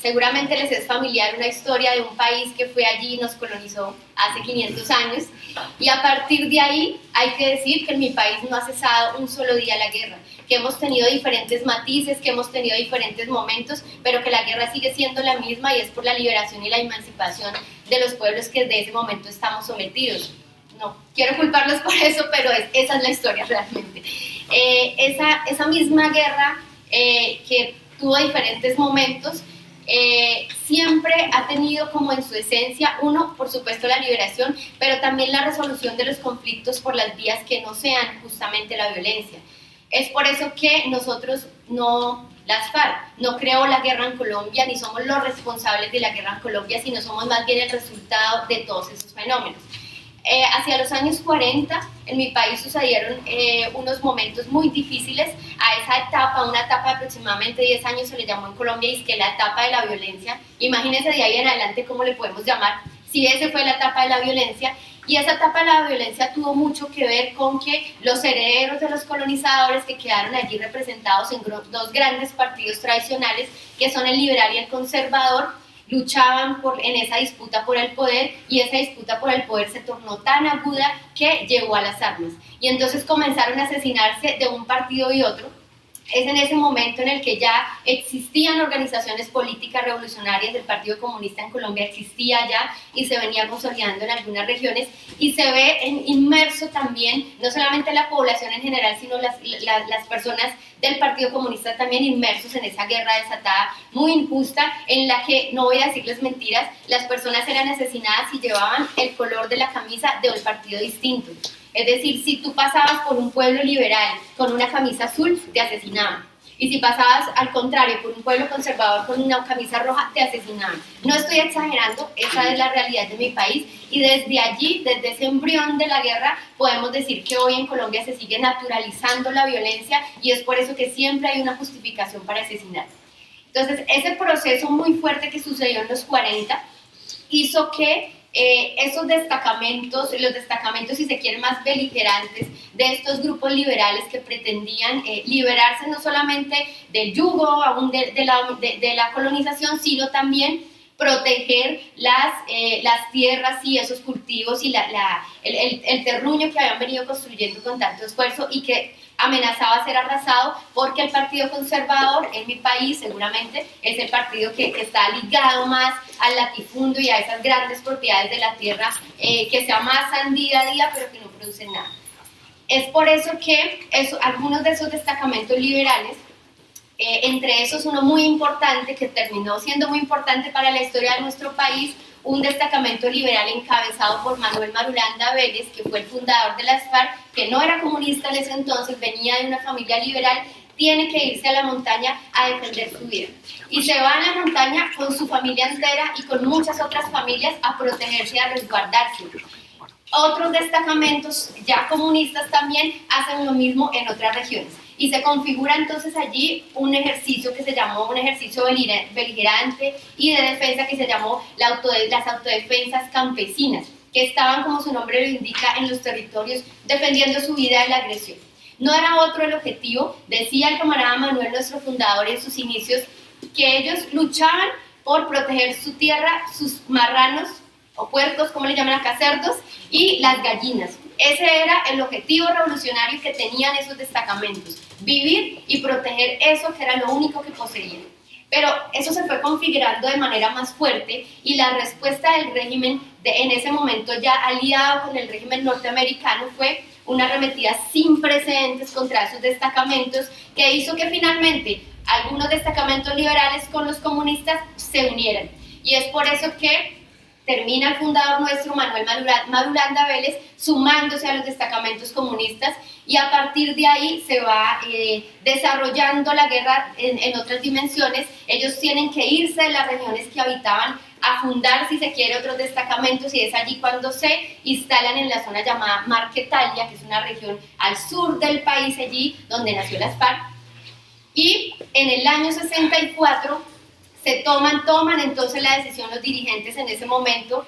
Speaker 5: seguramente les es familiar una historia de un país que fue allí y nos colonizó hace 500 años, y a partir de ahí hay que decir que en mi país no ha cesado un solo día la guerra, que hemos tenido diferentes matices, que hemos tenido diferentes momentos, pero que la guerra sigue siendo la misma y es por la liberación y la emancipación de los pueblos que desde ese momento estamos sometidos. No quiero culparlos por eso, pero esa es la historia realmente. Esa misma guerra que tuvo diferentes momentos, siempre ha tenido como en su esencia, uno, por supuesto, la liberación, pero también la resolución de los conflictos por las vías que no sean justamente la violencia. Es por eso que nosotros las FARC no creó la guerra en Colombia, ni somos los responsables de la guerra en Colombia, sino somos más bien el resultado de todos esos fenómenos. Hacia los años 40 en mi país sucedieron unos momentos muy difíciles a esa etapa, una etapa de aproximadamente 10 años se le llamó en Colombia, y es que la etapa de la violencia. Imagínense de ahí en adelante cómo le podemos llamar, si esa fue la etapa de la violencia. Y esa etapa de la violencia tuvo mucho que ver con que los herederos de los colonizadores, que quedaron allí representados en dos grandes partidos tradicionales, que son el liberal y el conservador, luchaban en esa disputa por el poder, y esa disputa por el poder se tornó tan aguda que llegó a las armas. Y entonces comenzaron a asesinarse de un partido y otro. Es en ese momento en el que ya existían organizaciones políticas revolucionarias. El Partido Comunista en Colombia existía ya y se venía consolidando en algunas regiones, y se ve inmerso también, no solamente la población en general, sino las personas del Partido Comunista también inmersos en esa guerra desatada, muy injusta, en la que, no voy a decirles mentiras, las personas eran asesinadas y llevaban el color de la camisa de un partido distinto. Es decir, si tú pasabas por un pueblo liberal con una camisa azul, te asesinaban. Y si pasabas al contrario por un pueblo conservador con una camisa roja, te asesinaban. No estoy exagerando, esa es la realidad de mi país, y desde allí, desde ese embrión de la guerra, podemos decir que hoy en Colombia se sigue naturalizando la violencia, y es por eso que siempre hay una justificación para asesinar. Entonces, ese proceso muy fuerte que sucedió en los 40 hizo que esos destacamentos, los destacamentos, si se quieren, más beligerantes de estos grupos liberales que pretendían liberarse no solamente del yugo aún de la colonización, sino también proteger las tierras y esos cultivos y el terruño que habían venido construyendo con tanto esfuerzo, y que amenazaba ser arrasado, porque el Partido Conservador en mi país seguramente es el partido que está ligado más al latifundio y a esas grandes propiedades de la tierra que se amasan día a día pero que no producen nada. Es por eso que algunos de esos destacamentos liberales, entre esos uno muy importante que terminó siendo muy importante para la historia de nuestro país, un destacamento liberal encabezado por Manuel Marulanda Vélez, que fue el fundador de las FARC, que no era comunista en ese entonces, venía de una familia liberal, tiene que irse a la montaña a defender su vida. Y se va a la montaña con su familia entera y con muchas otras familias a protegerse y a resguardarse. Otros destacamentos ya comunistas también hacen lo mismo en otras regiones. Y se configura entonces allí un ejercicio que se llamó un ejercicio beligerante y de defensa que se llamó las autodefensas campesinas, que estaban, como su nombre lo indica, en los territorios defendiendo su vida de la agresión. No era otro el objetivo, decía el camarada Manuel, nuestro fundador, en sus inicios, que ellos luchaban por proteger su tierra, sus marranos o puercos, como le llaman acá, cerdos, y las gallinas. Ese era el objetivo revolucionario que tenían esos destacamentos, vivir y proteger eso que era lo único que poseían. Pero eso se fue configurando de manera más fuerte, y la respuesta del régimen, en ese momento ya aliado con el régimen norteamericano, fue una arremetida sin precedentes contra esos destacamentos, que hizo que finalmente algunos destacamentos liberales con los comunistas se unieran. Y es por eso que termina el fundador nuestro, Manuel Marulanda Vélez, sumándose a los destacamentos comunistas, y a partir de ahí se va desarrollando la guerra en otras dimensiones. Ellos tienen que irse de las regiones que habitaban a fundar, si se quiere, otros destacamentos, y es allí cuando se instalan en la zona llamada Marquetalia, que es una región al sur del país, allí donde nació las FARC. Y en el año 64 toman entonces la decisión los dirigentes en ese momento,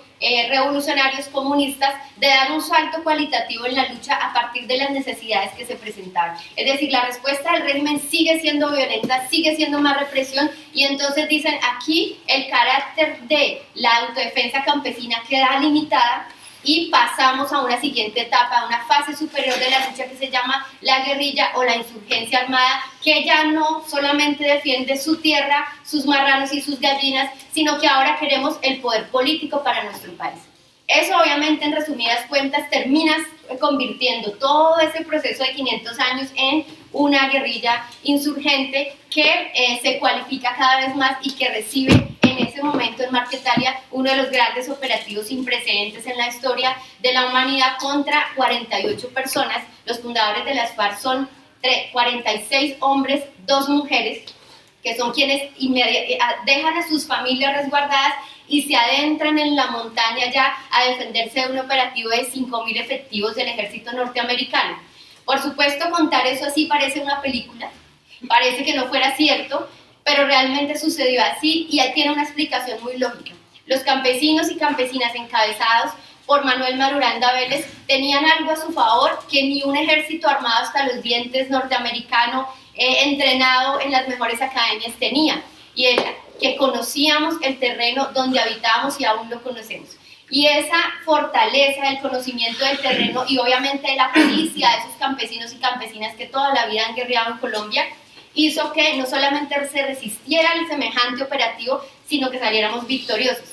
Speaker 5: revolucionarios comunistas, de dar un salto cualitativo en la lucha a partir de las necesidades que se presentaban. Es decir, la respuesta del régimen sigue siendo violenta, sigue siendo más represión, y entonces dicen aquí el carácter de la autodefensa campesina queda limitada y pasamos a una siguiente etapa, a una fase superior de la lucha que se llama la guerrilla o la insurgencia armada, que ya no solamente defiende su tierra, sus marranos y sus gallinas, sino que ahora queremos el poder político para nuestro país. Eso obviamente en resumidas cuentas termina convirtiendo todo ese proceso de 500 años en una guerrilla insurgente que se cualifica cada vez más y que recibe en ese momento en Marquetalia uno de los grandes operativos sin precedentes en la historia de la humanidad contra 48 personas. Los fundadores de las FARC son 46 hombres, 2 mujeres, que son quienes dejan a sus familias resguardadas y se adentran en la montaña ya a defenderse de un operativo de 5.000 efectivos del ejército norteamericano. Por supuesto, contar eso así parece una película, parece que no fuera cierto, pero realmente sucedió así y tiene una explicación muy lógica. Los campesinos y campesinas encabezados por Manuel Marulanda Vélez tenían algo a su favor que ni un ejército armado hasta los dientes norteamericano entrenado en las mejores academias tenía, y era que conocíamos el terreno donde habitábamos y aún lo conocemos. Y esa fortaleza del conocimiento del terreno y obviamente de la pericia de esos campesinos y campesinas que toda la vida han guerreado en Colombia, hizo que no solamente se resistiera al semejante operativo, sino que saliéramos victoriosos.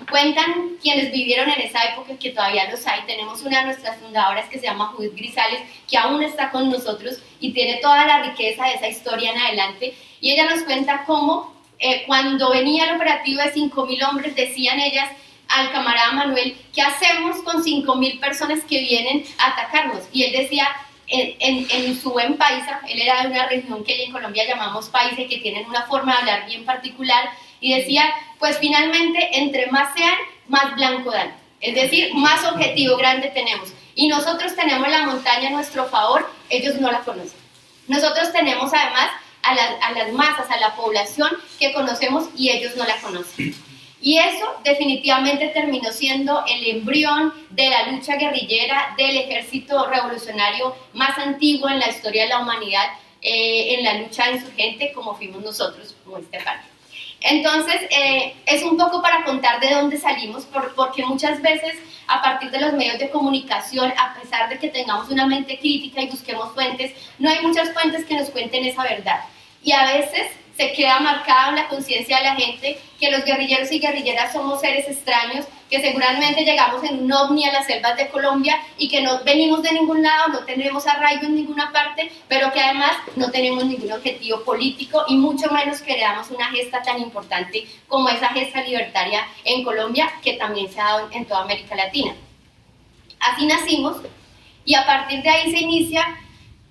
Speaker 5: Cuentan quienes vivieron en esa época, que todavía los hay. Tenemos una de nuestras fundadoras que se llama Judith Grisales, que aún está con nosotros y tiene toda la riqueza de esa historia en adelante. Y ella nos cuenta cómo cuando venía el operativo de 5.000 hombres, decían ellas al camarada Manuel, ¿qué hacemos con 5.000 personas que vienen a atacarnos? Y él decía, en su buen paisa, él era de una región que en Colombia llamamos paisa y que tienen una forma de hablar bien particular, y decía, pues finalmente, entre más sean, más blanco dan. Es decir, más objetivo grande tenemos. Y nosotros tenemos la montaña a nuestro favor, ellos no la conocen. Nosotros tenemos además a las masas, a la población que conocemos y ellos no la conocen. Y eso definitivamente terminó siendo el embrión de la lucha guerrillera del ejército revolucionario más antiguo en la historia de la humanidad, en la lucha insurgente como fuimos nosotros, como este parte. Entonces, es un poco para contar de dónde salimos, porque muchas veces a partir de los medios de comunicación, a pesar de que tengamos una mente crítica y busquemos fuentes, no hay muchas fuentes que nos cuenten esa verdad. Y a veces se queda marcado en la conciencia de la gente que los guerrilleros y guerrilleras somos seres extraños, que seguramente llegamos en un ovni a las selvas de Colombia y que no venimos de ningún lado, no tenemos arraigo en ninguna parte, pero que además no tenemos ningún objetivo político y mucho menos que le damos una gesta tan importante como esa gesta libertaria en Colombia, que también se ha dado en toda América Latina. Así nacimos y a partir de ahí se inicia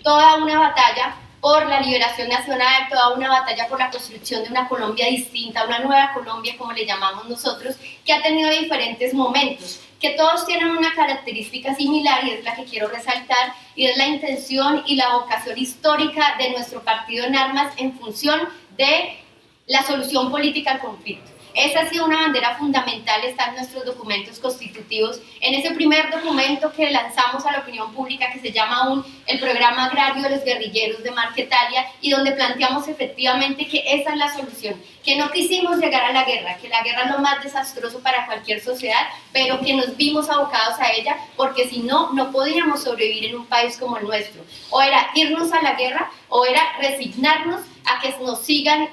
Speaker 5: toda una batalla por la liberación nacional, toda una batalla por la construcción de una Colombia distinta, una nueva Colombia, como le llamamos nosotros, que ha tenido diferentes momentos, que todos tienen una característica similar y es la que quiero resaltar, y es la intención y la vocación histórica de nuestro partido en armas en función de la solución política al conflicto. Esa ha sido una bandera fundamental, está en nuestros documentos constitutivos. En ese primer documento que lanzamos a la opinión pública, que se llama aún el Programa Agrario de los Guerrilleros de Marquetalia, y donde planteamos efectivamente que esa es la solución, que no quisimos llegar a la guerra, que la guerra es lo más desastroso para cualquier sociedad, pero que nos vimos abocados a ella, porque si no, no podíamos sobrevivir en un país como el nuestro. O era irnos a la guerra, o era resignarnos a que nos sigan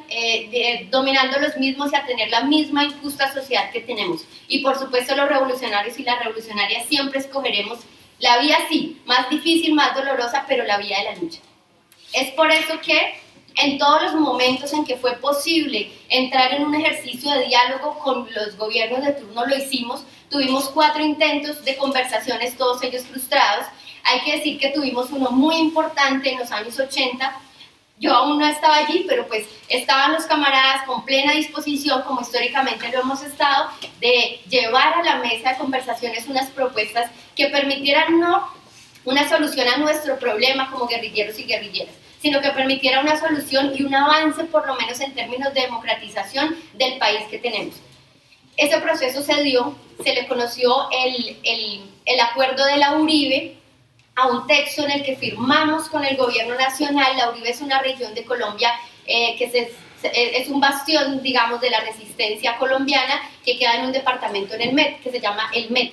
Speaker 5: dominando los mismos y a tener la misma injusta sociedad que tenemos. Y por supuesto los revolucionarios y las revolucionarias siempre escogeremos la vía sí, más difícil, más dolorosa, pero la vía de la lucha. Es por eso que en todos los momentos en que fue posible entrar en un ejercicio de diálogo con los gobiernos de turno lo hicimos. Tuvimos 4 intentos de conversaciones, todos ellos frustrados. Hay que decir que tuvimos uno muy importante en los años 80. Yo aún no estaba allí, pero pues estaban los camaradas con plena disposición, como históricamente lo hemos estado, de llevar a la mesa de conversaciones unas propuestas que permitieran no una solución a nuestro problema como guerrilleros y guerrilleras, sino que permitiera una solución y un avance, por lo menos en términos de democratización del país que tenemos. Ese proceso se dio, se le conoció el acuerdo de la Uribe, a un texto en el que firmamos con el gobierno nacional. La Uribe es una región de Colombia que es un bastión, digamos, de la resistencia colombiana, que queda en un departamento en el MED, que se llama el MED.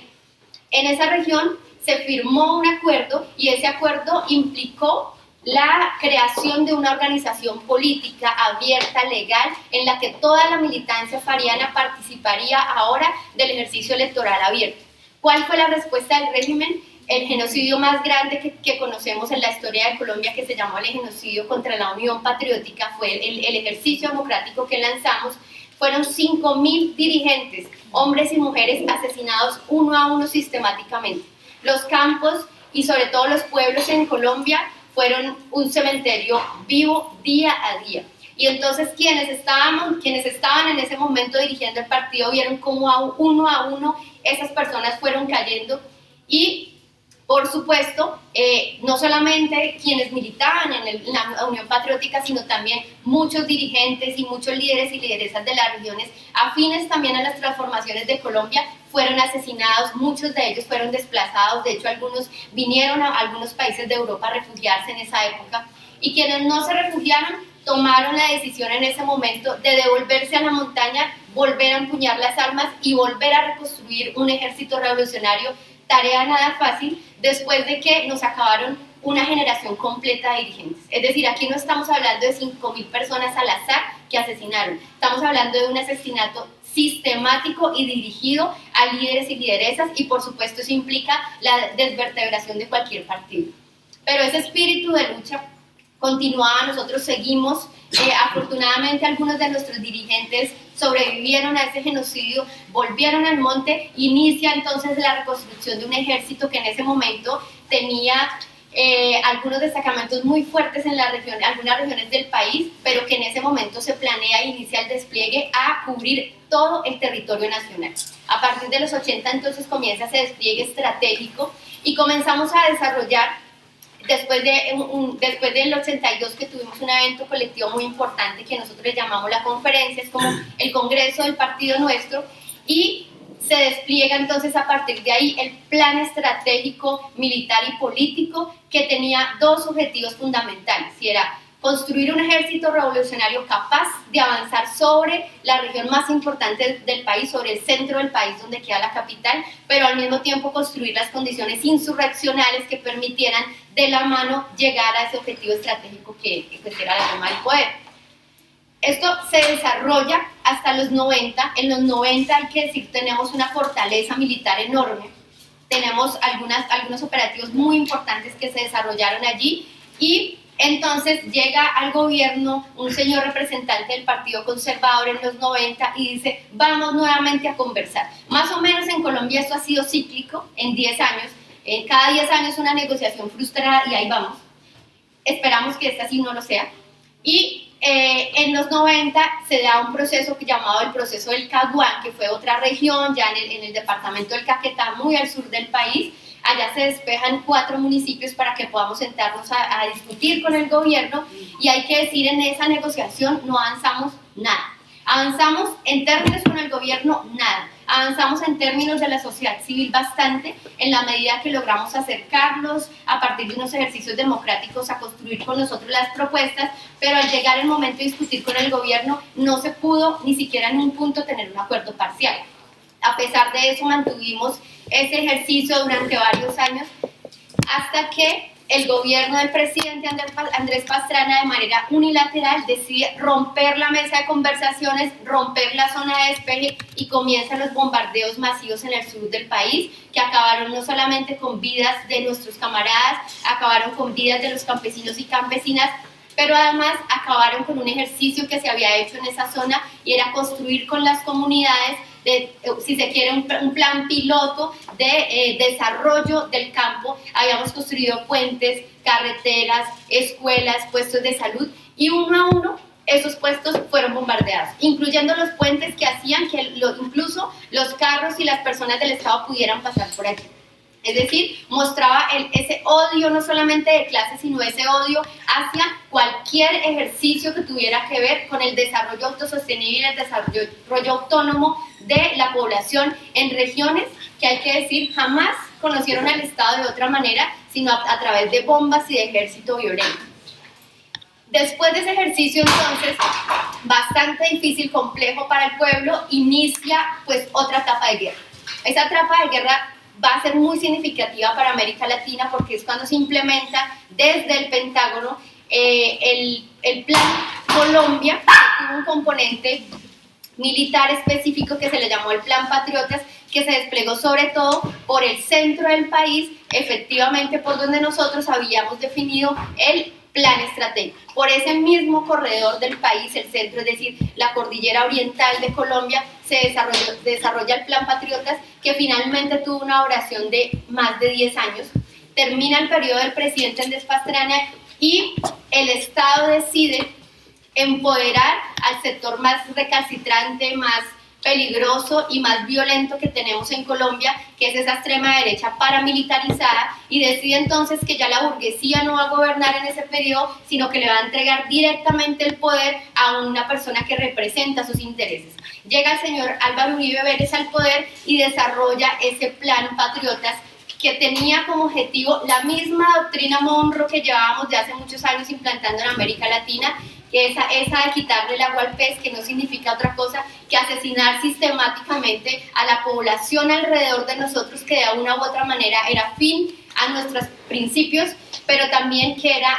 Speaker 5: En esa región se firmó un acuerdo y ese acuerdo implicó la creación de una organización política abierta, legal, en la que toda la militancia fariana participaría ahora del ejercicio electoral abierto. ¿Cuál fue la respuesta del régimen? El genocidio más grande que conocemos en la historia de Colombia, que se llamó el genocidio contra la Unión Patriótica, fue el ejercicio democrático que lanzamos. Fueron 5.000 dirigentes, hombres y mujeres, asesinados uno a uno sistemáticamente. Los campos y sobre todo los pueblos en Colombia fueron un cementerio vivo día a día. Y entonces quienes estaban en ese momento dirigiendo el partido vieron cómo uno a uno esas personas fueron cayendo. Y por supuesto, no solamente quienes militaban en la Unión Patriótica, sino también muchos dirigentes y muchos líderes y lideresas de las regiones afines también a las transformaciones de Colombia fueron asesinados, muchos de ellos fueron desplazados. De hecho, algunos vinieron a algunos países de Europa a refugiarse en esa época, y quienes no se refugiaron tomaron la decisión en ese momento de devolverse a la montaña, volver a empuñar las armas y volver a reconstruir un ejército revolucionario. Tarea nada fácil, después de que nos acabaron una generación completa de dirigentes. Es decir, aquí no estamos hablando de 5.000 personas al azar que asesinaron, estamos hablando de un asesinato sistemático y dirigido a líderes y lideresas, y por supuesto eso implica la desvertebración de cualquier partido. Pero ese espíritu de lucha continuaba, nosotros seguimos. Afortunadamente algunos de nuestros dirigentes sobrevivieron a ese genocidio, volvieron al monte, inicia entonces la reconstrucción de un ejército que en ese momento tenía algunos destacamentos muy fuertes en algunas regiones del país, pero que en ese momento se planea e inicia el despliegue a cubrir todo el territorio nacional. A partir de los 80 entonces comienza ese despliegue estratégico y comenzamos a desarrollar. Después del 82, que tuvimos un evento colectivo muy importante que nosotros le llamamos la conferencia, es como el congreso del partido nuestro, y se despliega entonces a partir de ahí el plan estratégico militar y político, que tenía dos objetivos fundamentales, y era construir un ejército revolucionario capaz de avanzar sobre la región más importante del país, sobre el centro del país donde queda la capital, pero al mismo tiempo construir las condiciones insurreccionales que permitieran de la mano llegar a ese objetivo estratégico que era la toma del poder. Esto se desarrolla hasta los 90. En los 90, hay que decir, tenemos una fortaleza militar enorme, tenemos algunos operativos muy importantes que se desarrollaron allí, y entonces llega al gobierno un señor representante del Partido Conservador en los 90 y dice: vamos nuevamente a conversar. Más o menos en Colombia esto ha sido cíclico, en 10 años, cada 10 años una negociación frustrada, y ahí vamos. Esperamos que esta sí no lo sea. Y en los 90 se da un proceso llamado el proceso del Caguán, que fue otra región ya en el departamento del Caquetá, muy al sur del país. Allá se despejan 4 municipios para que podamos sentarnos a discutir con el gobierno, y hay que decir, en esa negociación no avanzamos nada. Avanzamos en términos con el gobierno, nada. Avanzamos en términos de la sociedad civil bastante, en la medida que logramos acercarlos a partir de unos ejercicios democráticos a construir con nosotros las propuestas, pero al llegar el momento de discutir con el gobierno no se pudo ni siquiera en un punto tener un acuerdo parcial. A pesar de eso mantuvimos ese ejercicio durante varios años, hasta que el gobierno del presidente Andrés Pastrana, de manera unilateral, decide romper la mesa de conversaciones, romper la zona de despeje, y comienzan los bombardeos masivos en el sur del país, que acabaron no solamente con vidas de nuestros camaradas, acabaron con vidas de los campesinos y campesinas, pero además acabaron con un ejercicio que se había hecho en esa zona, y era construir con las comunidades, si se quiere, un plan piloto de desarrollo del campo. Habíamos construido puentes, carreteras, escuelas, puestos de salud, y uno a uno esos puestos fueron bombardeados, incluyendo los puentes que hacían que incluso los carros y las personas del Estado pudieran pasar por aquí. Es decir, mostraba ese odio no solamente de clase, sino ese odio hacia cualquier ejercicio que tuviera que ver con el desarrollo autosostenible y el desarrollo autónomo de la población en regiones que, hay que decir, jamás conocieron al Estado de otra manera, sino a través de bombas y de ejército violento. Después de ese ejercicio, entonces, bastante difícil, complejo para el pueblo, inicia pues otra etapa de guerra. Esa etapa de guerra va a ser muy significativa para América Latina porque es cuando se implementa desde el Pentágono el Plan Colombia, que tuvo un componente militar específico que se le llamó el Plan Patriotas, que se desplegó sobre todo por el centro del país, efectivamente por donde nosotros habíamos definido el plan estratégico. Por ese mismo corredor del país, el centro, es decir, la cordillera oriental de Colombia, se desarrolla el Plan Patriotas, que finalmente tuvo una duración de más de 10 años. Termina el periodo del presidente Andrés Pastrana y el Estado decide empoderar al sector más recalcitrante, más peligroso y más violento que tenemos en Colombia, que es esa extrema derecha paramilitarizada, y decide entonces que ya la burguesía no va a gobernar en ese periodo, sino que le va a entregar directamente el poder a una persona que representa sus intereses. Llega el señor Álvaro Uribe Vélez al poder y desarrolla ese Plan Patriotas, que tenía como objetivo la misma doctrina Monroe que llevábamos de hace muchos años implantando en América Latina, que esa de quitarle el agua al pez, que no significa otra cosa que asesinar sistemáticamente a la población alrededor de nosotros, que de una u otra manera era fin a nuestros principios, pero también que era,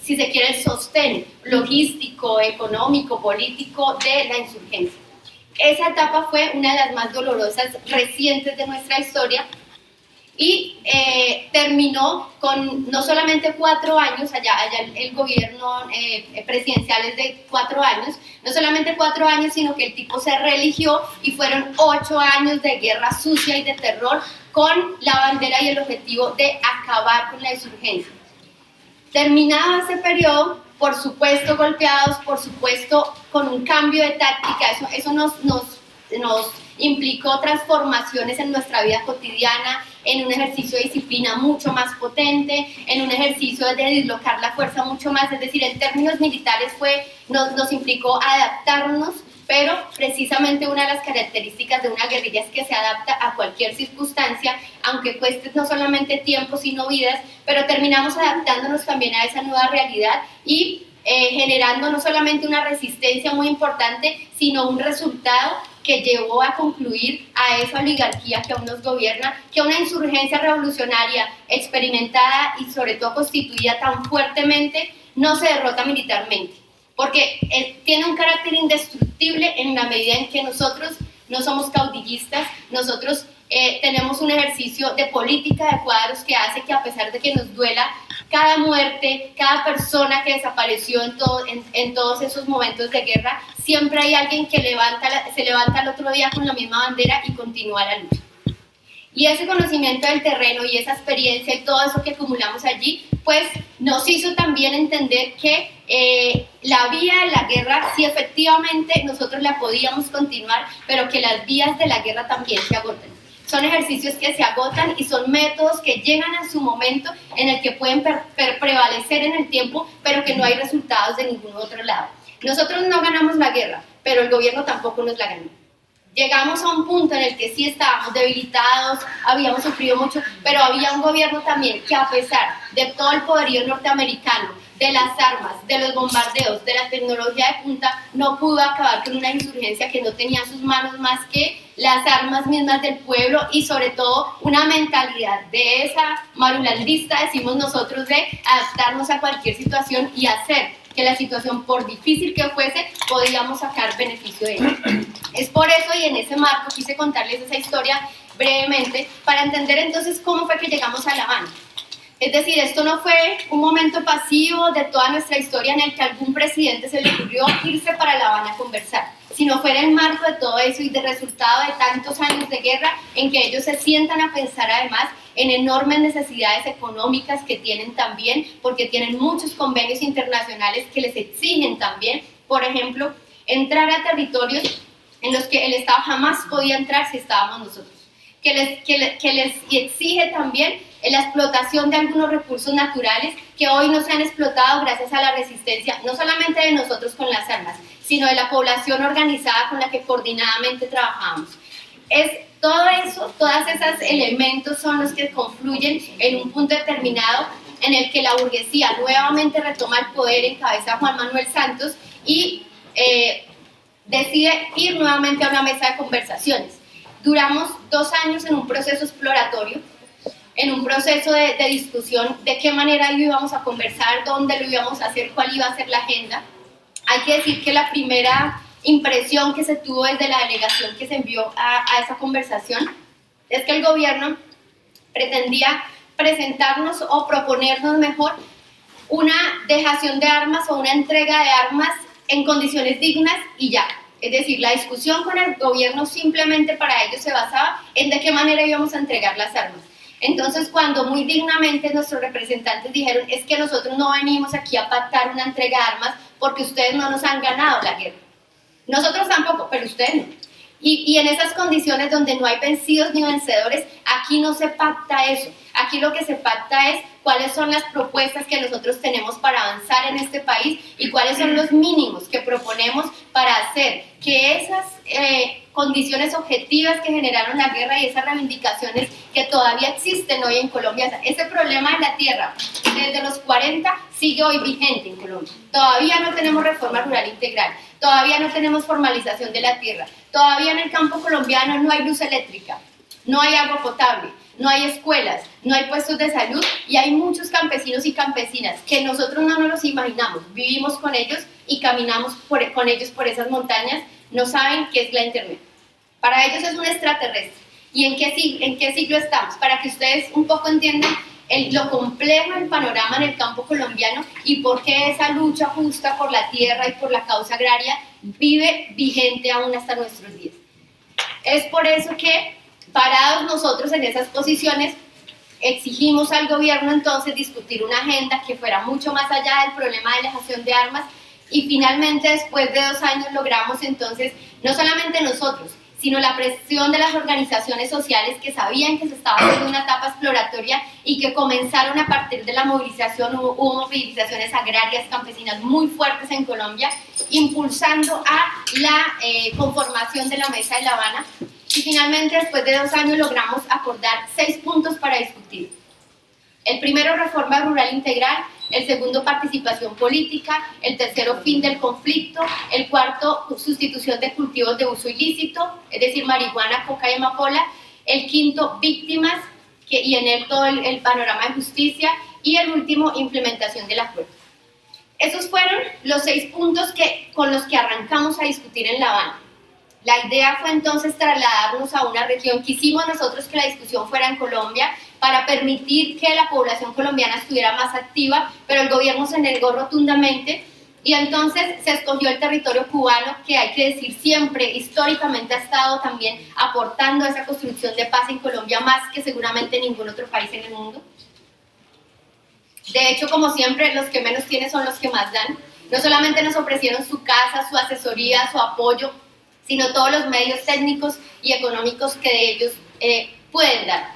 Speaker 5: si se quiere, el sostén logístico, económico, político de la insurgencia. Esa etapa fue una de las más dolorosas recientes de nuestra historia, y terminó con no solamente 4 años, allá el gobierno presidencial es de 4 años, no solamente 4 años, sino que el tipo se reeligió y fueron 8 años de guerra sucia y de terror con la bandera y el objetivo de acabar con la insurgencia. Terminado ese periodo, por supuesto golpeados, por supuesto con un cambio de táctica, eso nos implicó transformaciones en nuestra vida cotidiana, en un ejercicio de disciplina mucho más potente, en un ejercicio de dislocar la fuerza mucho más, es decir, en términos militares nos implicó adaptarnos, pero precisamente una de las características de una guerrilla es que se adapta a cualquier circunstancia, aunque cueste no solamente tiempo sino vidas, pero terminamos adaptándonos también a esa nueva realidad y generando no solamente una resistencia muy importante, sino un resultado que llevó a concluir a esa oligarquía que aún nos gobierna, que una insurgencia revolucionaria experimentada y sobre todo constituida tan fuertemente no se derrota militarmente, porque tiene un carácter indestructible en la medida en que nosotros no somos caudillistas, nosotros tenemos un ejercicio de política de cuadros que hace que, a pesar de que nos duela cada muerte, cada persona que desapareció en todos esos momentos de guerra, siempre hay alguien que se levanta el otro día con la misma bandera y continúa la lucha. Y ese conocimiento del terreno y esa experiencia y todo eso que acumulamos allí, pues nos hizo también entender que la vía de la guerra, sí, efectivamente nosotros la podíamos continuar, pero que las vías de la guerra también se agotan. Son ejercicios que se agotan y son métodos que llegan a su momento en el que pueden prevalecer en el tiempo, pero que no hay resultados de ningún otro lado. Nosotros no ganamos la guerra, pero el gobierno tampoco nos la ganó. Llegamos a un punto en el que sí estábamos debilitados, habíamos sufrido mucho, pero había un gobierno también que, a pesar de todo el poderío norteamericano, de las armas, de los bombardeos, de la tecnología de punta, no pudo acabar con una insurgencia que no tenía en sus manos más que las armas mismas del pueblo y sobre todo una mentalidad de esa marulandista, decimos nosotros, de adaptarnos a cualquier situación y hacer que la situación, por difícil que fuese, podíamos sacar beneficio de ella. Es por eso, y en ese marco quise contarles esa historia brevemente para entender entonces cómo fue que llegamos a La Habana. Es decir, esto no fue un momento pasivo de toda nuestra historia en el que a algún presidente se le ocurrió irse para La Habana a conversar, sino fue en el marco de todo eso y de resultado de tantos años de guerra en que ellos se sientan a pensar además en enormes necesidades económicas que tienen también, porque tienen muchos convenios internacionales que les exigen también, por ejemplo, entrar a territorios en los que el Estado jamás podía entrar si estábamos nosotros. que les exige también la explotación de algunos recursos naturales que hoy no se han explotado gracias a la resistencia, no solamente de nosotros con las armas, sino de la población organizada con la que coordinadamente trabajamos. Todo eso, todos esos elementos son los que confluyen en un punto determinado en el que la burguesía nuevamente retoma el poder en cabeza de Juan Manuel Santos y decide ir nuevamente a una mesa de conversaciones. Duramos 2 años en un proceso exploratorio, en un proceso de discusión de qué manera lo íbamos a conversar, dónde lo íbamos a hacer, cuál iba a ser la agenda. Hay que decir que la primera impresión que se tuvo desde la delegación que se envió a esa conversación es que el gobierno pretendía presentarnos o proponernos mejor una dejación de armas o una entrega de armas en condiciones dignas y ya. Es decir, la discusión con el gobierno simplemente para ellos se basaba en de qué manera íbamos a entregar las armas. Entonces, cuando muy dignamente nuestros representantes dijeron es que nosotros no venimos aquí a pactar una entrega de armas porque ustedes no nos han ganado la guerra. Nosotros tampoco, pero ustedes no. Y en esas condiciones donde no hay vencidos ni vencedores, aquí no se pacta eso. Aquí lo que se pacta es cuáles son las propuestas que nosotros tenemos para avanzar en este país y cuáles son los mínimos que proponemos para hacer que esas condiciones objetivas que generaron la guerra y esas reivindicaciones que todavía existen hoy en Colombia, o sea, ese problema de la tierra desde los 40 sigue hoy vigente en Colombia. Todavía no tenemos reforma rural integral, todavía no tenemos formalización de la tierra, todavía en el campo colombiano no hay luz eléctrica, no hay agua potable, no hay escuelas, no hay puestos de salud y hay muchos campesinos y campesinas que nosotros no nos los imaginamos, vivimos con ellos y caminamos con ellos por esas montañas, no saben qué es la internet. Para ellos es un extraterrestre. ¿Y en qué siglo estamos? Para que ustedes un poco entiendan lo complejo del panorama en el campo colombiano y por qué esa lucha justa por la tierra y por la causa agraria vive vigente aún hasta nuestros días. Es por eso que, parados nosotros en esas posiciones, exigimos al gobierno entonces discutir una agenda que fuera mucho más allá del problema de dejación de armas y finalmente después de 2 años logramos entonces, no solamente nosotros, sino la presión de las organizaciones sociales que sabían que se estaba haciendo una etapa exploratoria y que comenzaron a partir de la movilización, hubo movilizaciones agrarias campesinas muy fuertes en Colombia, impulsando a la conformación de la Mesa de La Habana. Y finalmente, después de 2 años, logramos acordar 6 puntos para discutir. El primero, reforma rural integral. El segundo, participación política. El tercero, fin del conflicto. El cuarto, sustitución de cultivos de uso ilícito, es decir, marihuana, coca y amapola. El quinto, víctimas, y en él todo el panorama de justicia. Y el último, implementación del acuerdo. Esos fueron los 6 puntos con los que arrancamos a discutir en La Habana. La idea fue entonces trasladarnos a una región. Quisimos nosotros que la discusión fuera en Colombia para permitir que la población colombiana estuviera más activa, pero el gobierno se negó rotundamente y entonces se escogió el territorio cubano, que hay que decir siempre, históricamente ha estado también aportando a esa construcción de paz en Colombia más que seguramente ningún otro país en el mundo. De hecho, como siempre, los que menos tienen son los que más dan. No solamente nos ofrecieron su casa, su asesoría, su apoyo, sino todos los medios técnicos y económicos que ellos pueden dar.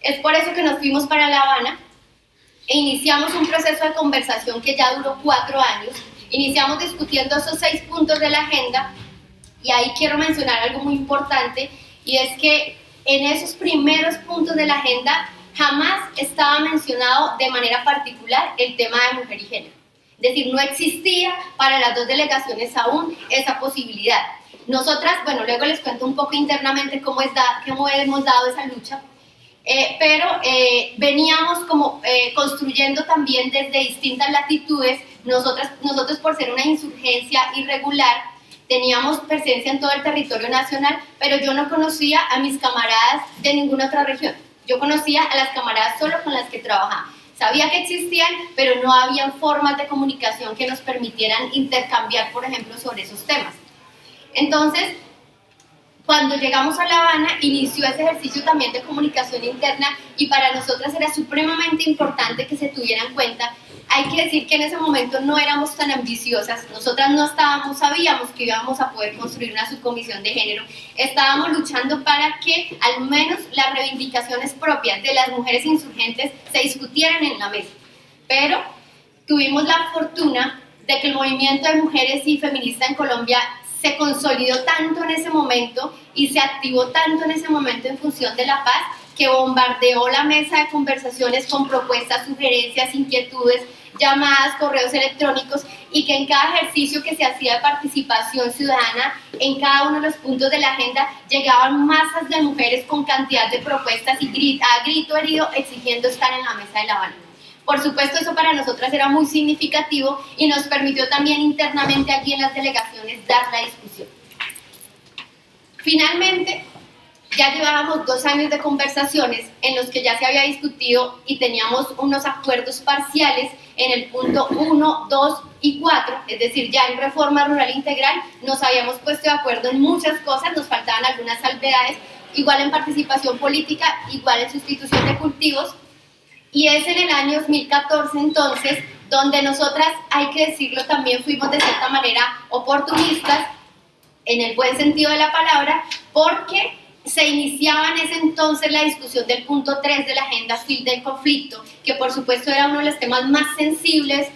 Speaker 5: Es por eso que nos fuimos para La Habana e iniciamos un proceso de conversación que ya duró 4 años. Iniciamos discutiendo esos 6 puntos de la agenda y ahí quiero mencionar algo muy importante y es que en esos primeros puntos de la agenda jamás estaba mencionado de manera particular el tema de mujer y género. Es decir, no existía para las 2 delegaciones aún esa posibilidad. Nosotras, bueno, luego les cuento un poco internamente cómo hemos dado esa lucha, pero veníamos como construyendo también desde distintas latitudes. Nosotros por ser una insurgencia irregular, teníamos presencia en todo el territorio nacional, pero yo no conocía a mis camaradas de ninguna otra región. Yo conocía a las camaradas solo con las que trabajaba. Sabía que existían, pero no habían formas de comunicación que nos permitieran intercambiar, por ejemplo, sobre esos temas. Entonces, cuando llegamos a La Habana, inició ese ejercicio también de comunicación interna y para nosotras era supremamente importante que se tuviera en cuenta hay que decir que en ese momento no éramos tan ambiciosas, nosotras no sabíamos que íbamos a poder construir una subcomisión de género, estábamos luchando para que al menos las reivindicaciones propias de las mujeres insurgentes se discutieran en la mesa, pero tuvimos la fortuna de que el movimiento de mujeres y feministas en Colombia se consolidó tanto en ese momento y se activó tanto en ese momento en función de la paz, que bombardeó la mesa de conversaciones con propuestas, sugerencias, inquietudes, llamadas, correos electrónicos, y que en cada ejercicio que se hacía de participación ciudadana, en cada uno de los puntos de la agenda, llegaban masas de mujeres con cantidad de propuestas y a grito herido exigiendo estar en la mesa de La Habana. Por supuesto, eso para nosotras era muy significativo y nos permitió también internamente aquí en las delegaciones dar la discusión. Finalmente, ya llevábamos 2 años de conversaciones en los que ya se había discutido y teníamos unos acuerdos parciales en el punto 1, 2 y 4, es decir, ya en reforma rural integral nos habíamos puesto de acuerdo en muchas cosas, nos faltaban algunas salvedades, igual en participación política, igual en sustitución de cultivos, y es en el año 2014 entonces donde nosotras, hay que decirlo, también fuimos de cierta manera oportunistas, en el buen sentido de la palabra, porque se iniciaba en ese entonces la discusión del punto 3 de la agenda fin del conflicto, que por supuesto era uno de los temas más sensibles,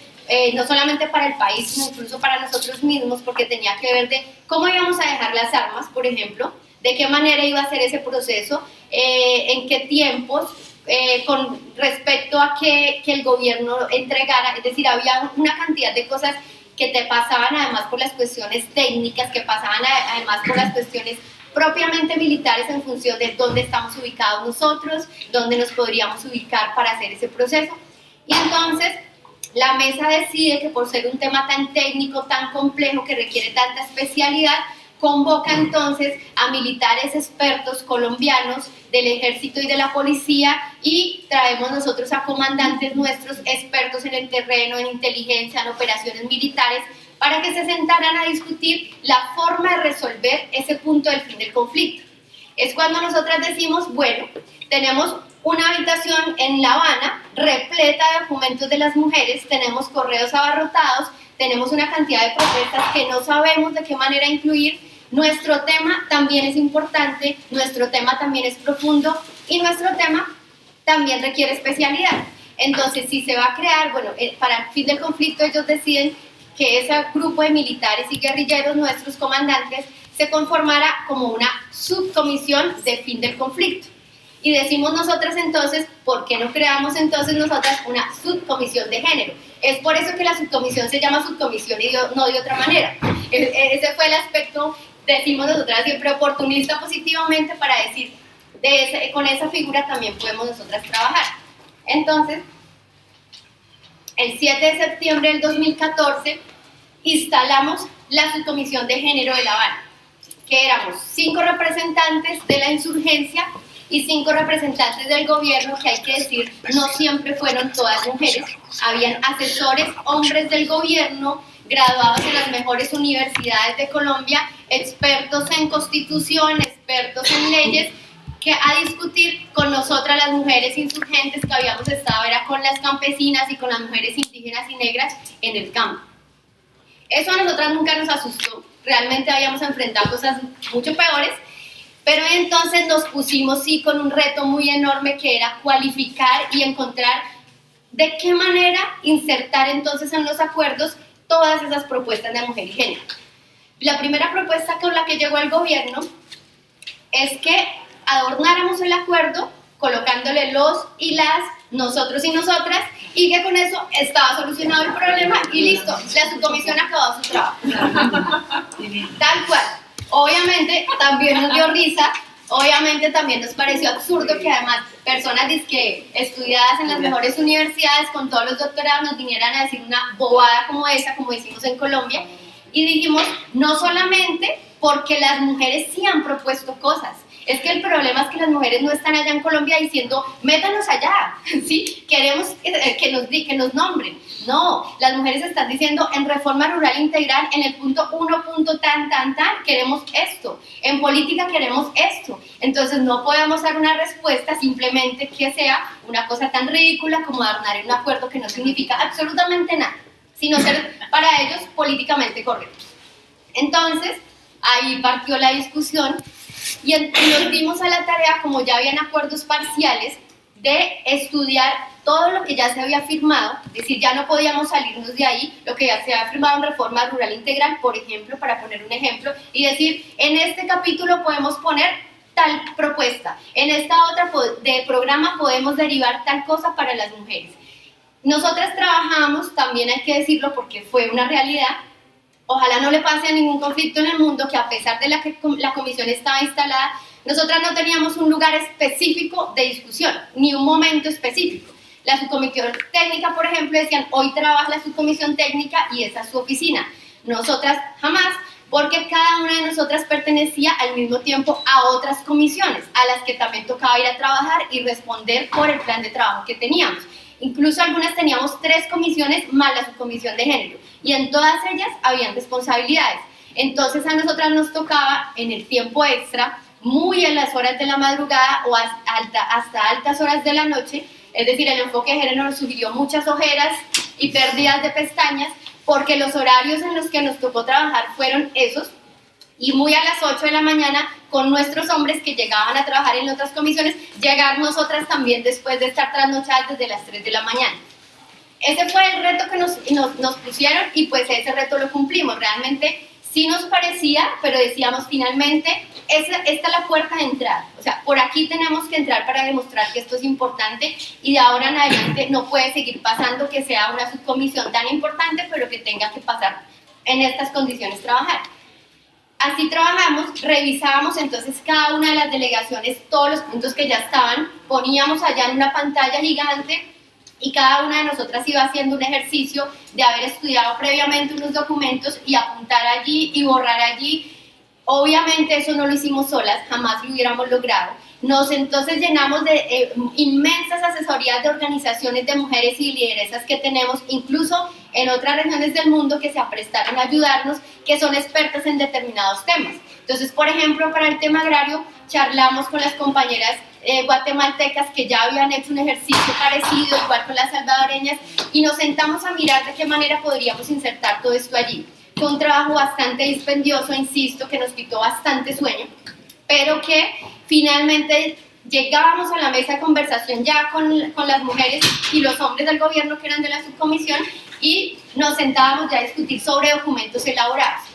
Speaker 5: no solamente para el país, sino incluso para nosotros mismos, porque tenía que ver de cómo íbamos a dejar las armas, por ejemplo, de qué manera iba a ser ese proceso, en qué tiempos, con respecto a que el gobierno entregara, es decir, había una cantidad de cosas que te pasaban además por las cuestiones técnicas, que pasaban además por las cuestiones propiamente militares en función de dónde estamos ubicados nosotros, dónde nos podríamos ubicar para hacer ese proceso. Y entonces la mesa decide que por ser un tema tan técnico, tan complejo, que requiere tanta especialidad, convoca entonces a militares expertos colombianos del ejército y de la policía, y traemos nosotros a comandantes nuestros expertos en el terreno, en inteligencia, en operaciones militares, para que se sentaran a discutir la forma de resolver ese punto del fin del conflicto. Es cuando nosotras decimos, bueno, tenemos una habitación en La Habana repleta de documentos de las mujeres, tenemos correos abarrotados, tenemos una cantidad de propuestas que no sabemos de qué manera incluir, nuestro tema también es importante, nuestro tema también es profundo y nuestro tema también requiere especialidad. Entonces, si se va a crear, bueno, para el fin del conflicto ellos deciden que ese grupo de militares y guerrilleros, nuestros comandantes, se conformara como una subcomisión de fin del conflicto. Y decimos nosotras entonces, ¿por qué no creamos entonces nosotras una subcomisión de género? Es por eso que la subcomisión se llama subcomisión y no de otra manera. Ese fue el aspecto, decimos nosotras siempre, oportunista positivamente, para decir, con esa figura también podemos nosotras trabajar. Entonces, el 7 de septiembre del 2014, instalamos la subcomisión de género de La Habana, que éramos 5 representantes de la insurgencia y 5 representantes del gobierno, que hay que decir, no siempre fueron todas mujeres. Habían asesores, hombres del gobierno, graduados en las mejores universidades de Colombia, expertos en constitución, expertos en leyes, que a discutir con nosotras las mujeres insurgentes que habíamos estado, era con las campesinas y con las mujeres indígenas y negras en el campo. Eso a nosotras nunca nos asustó, realmente habíamos enfrentado cosas mucho peores, pero entonces nos pusimos sí con un reto muy enorme, que era cualificar y encontrar de qué manera insertar entonces en los acuerdos todas esas propuestas de mujer y género. La primera propuesta con la que llegó el gobierno es que adornáramos el acuerdo colocándole los y las, nosotros y nosotras, y que con eso estaba solucionado el problema y listo, la subcomisión acabó su trabajo. Tal cual. Obviamente también nos dio risa, obviamente también nos pareció absurdo que además personas dizque estudiadas en las mejores universidades con todos los doctorados nos vinieran a decir una bobada como esa, como decimos en Colombia, y dijimos, no solamente porque las mujeres sí han propuesto cosas, Es que el problema es que las mujeres no están allá en Colombia diciendo, métanos allá, ¿sí? Queremos que nos nombren. No, las mujeres están diciendo, en reforma rural integral, en el punto 1, queremos esto. En política queremos esto. Entonces no podemos dar una respuesta simplemente que sea una cosa tan ridícula como adornar un acuerdo que no significa absolutamente nada, sino ser para ellos políticamente correctos. Entonces, ahí partió la discusión y nos dimos a la tarea, como ya habían acuerdos parciales, de estudiar todo lo que ya se había firmado, es decir, ya no podíamos salirnos de ahí, lo que ya se había firmado en reforma rural integral, por ejemplo, para poner un ejemplo, y decir, en este capítulo podemos poner tal propuesta, en esta otra de programa podemos derivar tal cosa para las mujeres. Nosotras trabajamos, también hay que decirlo porque fue una realidad, ojalá no le pase a ningún conflicto en el mundo, que a pesar de que la comisión estaba instalada, nosotras no teníamos un lugar específico de discusión, ni un momento específico. La subcomisión técnica, por ejemplo, decían, hoy trabaja la subcomisión técnica y esa es su oficina. Nosotras jamás, porque cada una de nosotras pertenecía al mismo tiempo a otras comisiones, a las que también tocaba ir a trabajar y responder por el plan de trabajo que teníamos. Incluso algunas teníamos 3 comisiones más la subcomisión de género, y en todas ellas habían responsabilidades. Entonces a nosotras nos tocaba en el tiempo extra, muy en las horas de la madrugada o hasta altas horas de la noche, es decir, el enfoque de género nos sugirió muchas ojeras y pérdidas de pestañas, porque los horarios en los que nos tocó trabajar fueron esos, y muy a las 8 de la mañana con nuestros hombres que llegaban a trabajar en otras comisiones, llegar nosotras también después de estar trasnochadas desde las 3 de la mañana. Ese fue el reto que nos pusieron y pues ese reto lo cumplimos. Realmente sí nos parecía, pero decíamos finalmente, esta es la puerta de entrada. O sea, por aquí tenemos que entrar para demostrar que esto es importante y de ahora en adelante no puede seguir pasando que sea una subcomisión tan importante, pero que tenga que pasar en estas condiciones trabajar. Así trabajamos, revisábamos entonces cada una de las delegaciones, todos los puntos que ya estaban, poníamos allá en una pantalla gigante y cada una de nosotras iba haciendo un ejercicio de haber estudiado previamente unos documentos y apuntar allí y borrar allí. Obviamente eso no lo hicimos solas, jamás lo hubiéramos logrado. Nos entonces llenamos de inmensas asesorías de organizaciones de mujeres y lideresas que tenemos, incluso en otras regiones del mundo que se aprestaron a ayudarnos, que son expertas en determinados temas. Entonces, por ejemplo, para el tema agrario, charlamos con las compañeras guatemaltecas que ya habían hecho un ejercicio parecido, igual con las salvadoreñas, y nos sentamos a mirar de qué manera podríamos insertar todo esto allí. Fue un trabajo bastante dispendioso, insisto, que nos quitó bastante sueño, pero que finalmente llegábamos a la mesa de conversación ya con las mujeres y los hombres del gobierno que eran de la subcomisión y nos sentábamos ya a discutir sobre documentos elaborados.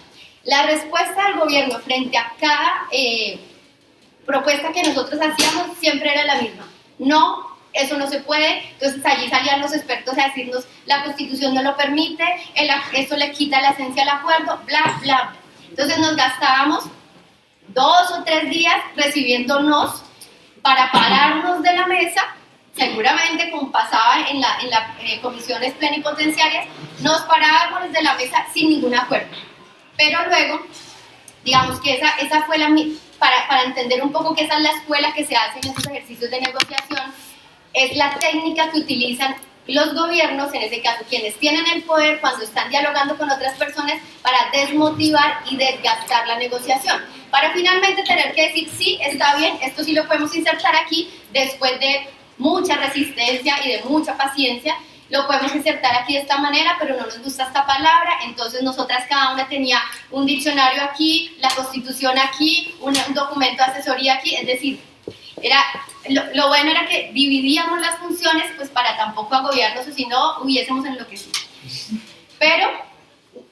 Speaker 5: La respuesta del gobierno frente a cada propuesta que nosotros hacíamos siempre era la misma. No, eso no se puede. Entonces allí salían los expertos a decirnos la Constitución no lo permite, eso le quita la esencia al acuerdo, bla, bla, bla. Entonces nos gastábamos 2 o 3 días recibiéndonos para pararnos de la mesa, seguramente como pasaba en las comisiones plenipotenciarias, nos parábamos de la mesa sin ningún acuerdo. Pero luego, digamos que esa fue para entender un poco que esa es la escuela que se hace en esos ejercicios de negociación, es la técnica que utilizan los gobiernos, en ese caso quienes tienen el poder cuando están dialogando con otras personas para desmotivar y desgastar la negociación, para finalmente tener que decir sí, está bien, esto sí lo podemos insertar aquí, después de mucha resistencia y de mucha paciencia, lo podemos insertar aquí de esta manera, pero no nos gusta esta palabra, entonces nosotras cada una tenía un diccionario aquí, la Constitución aquí, un documento de asesoría aquí, es decir, lo bueno era que dividíamos las funciones pues para tampoco agobiarnos o si no hubiésemos enloquecido. Pero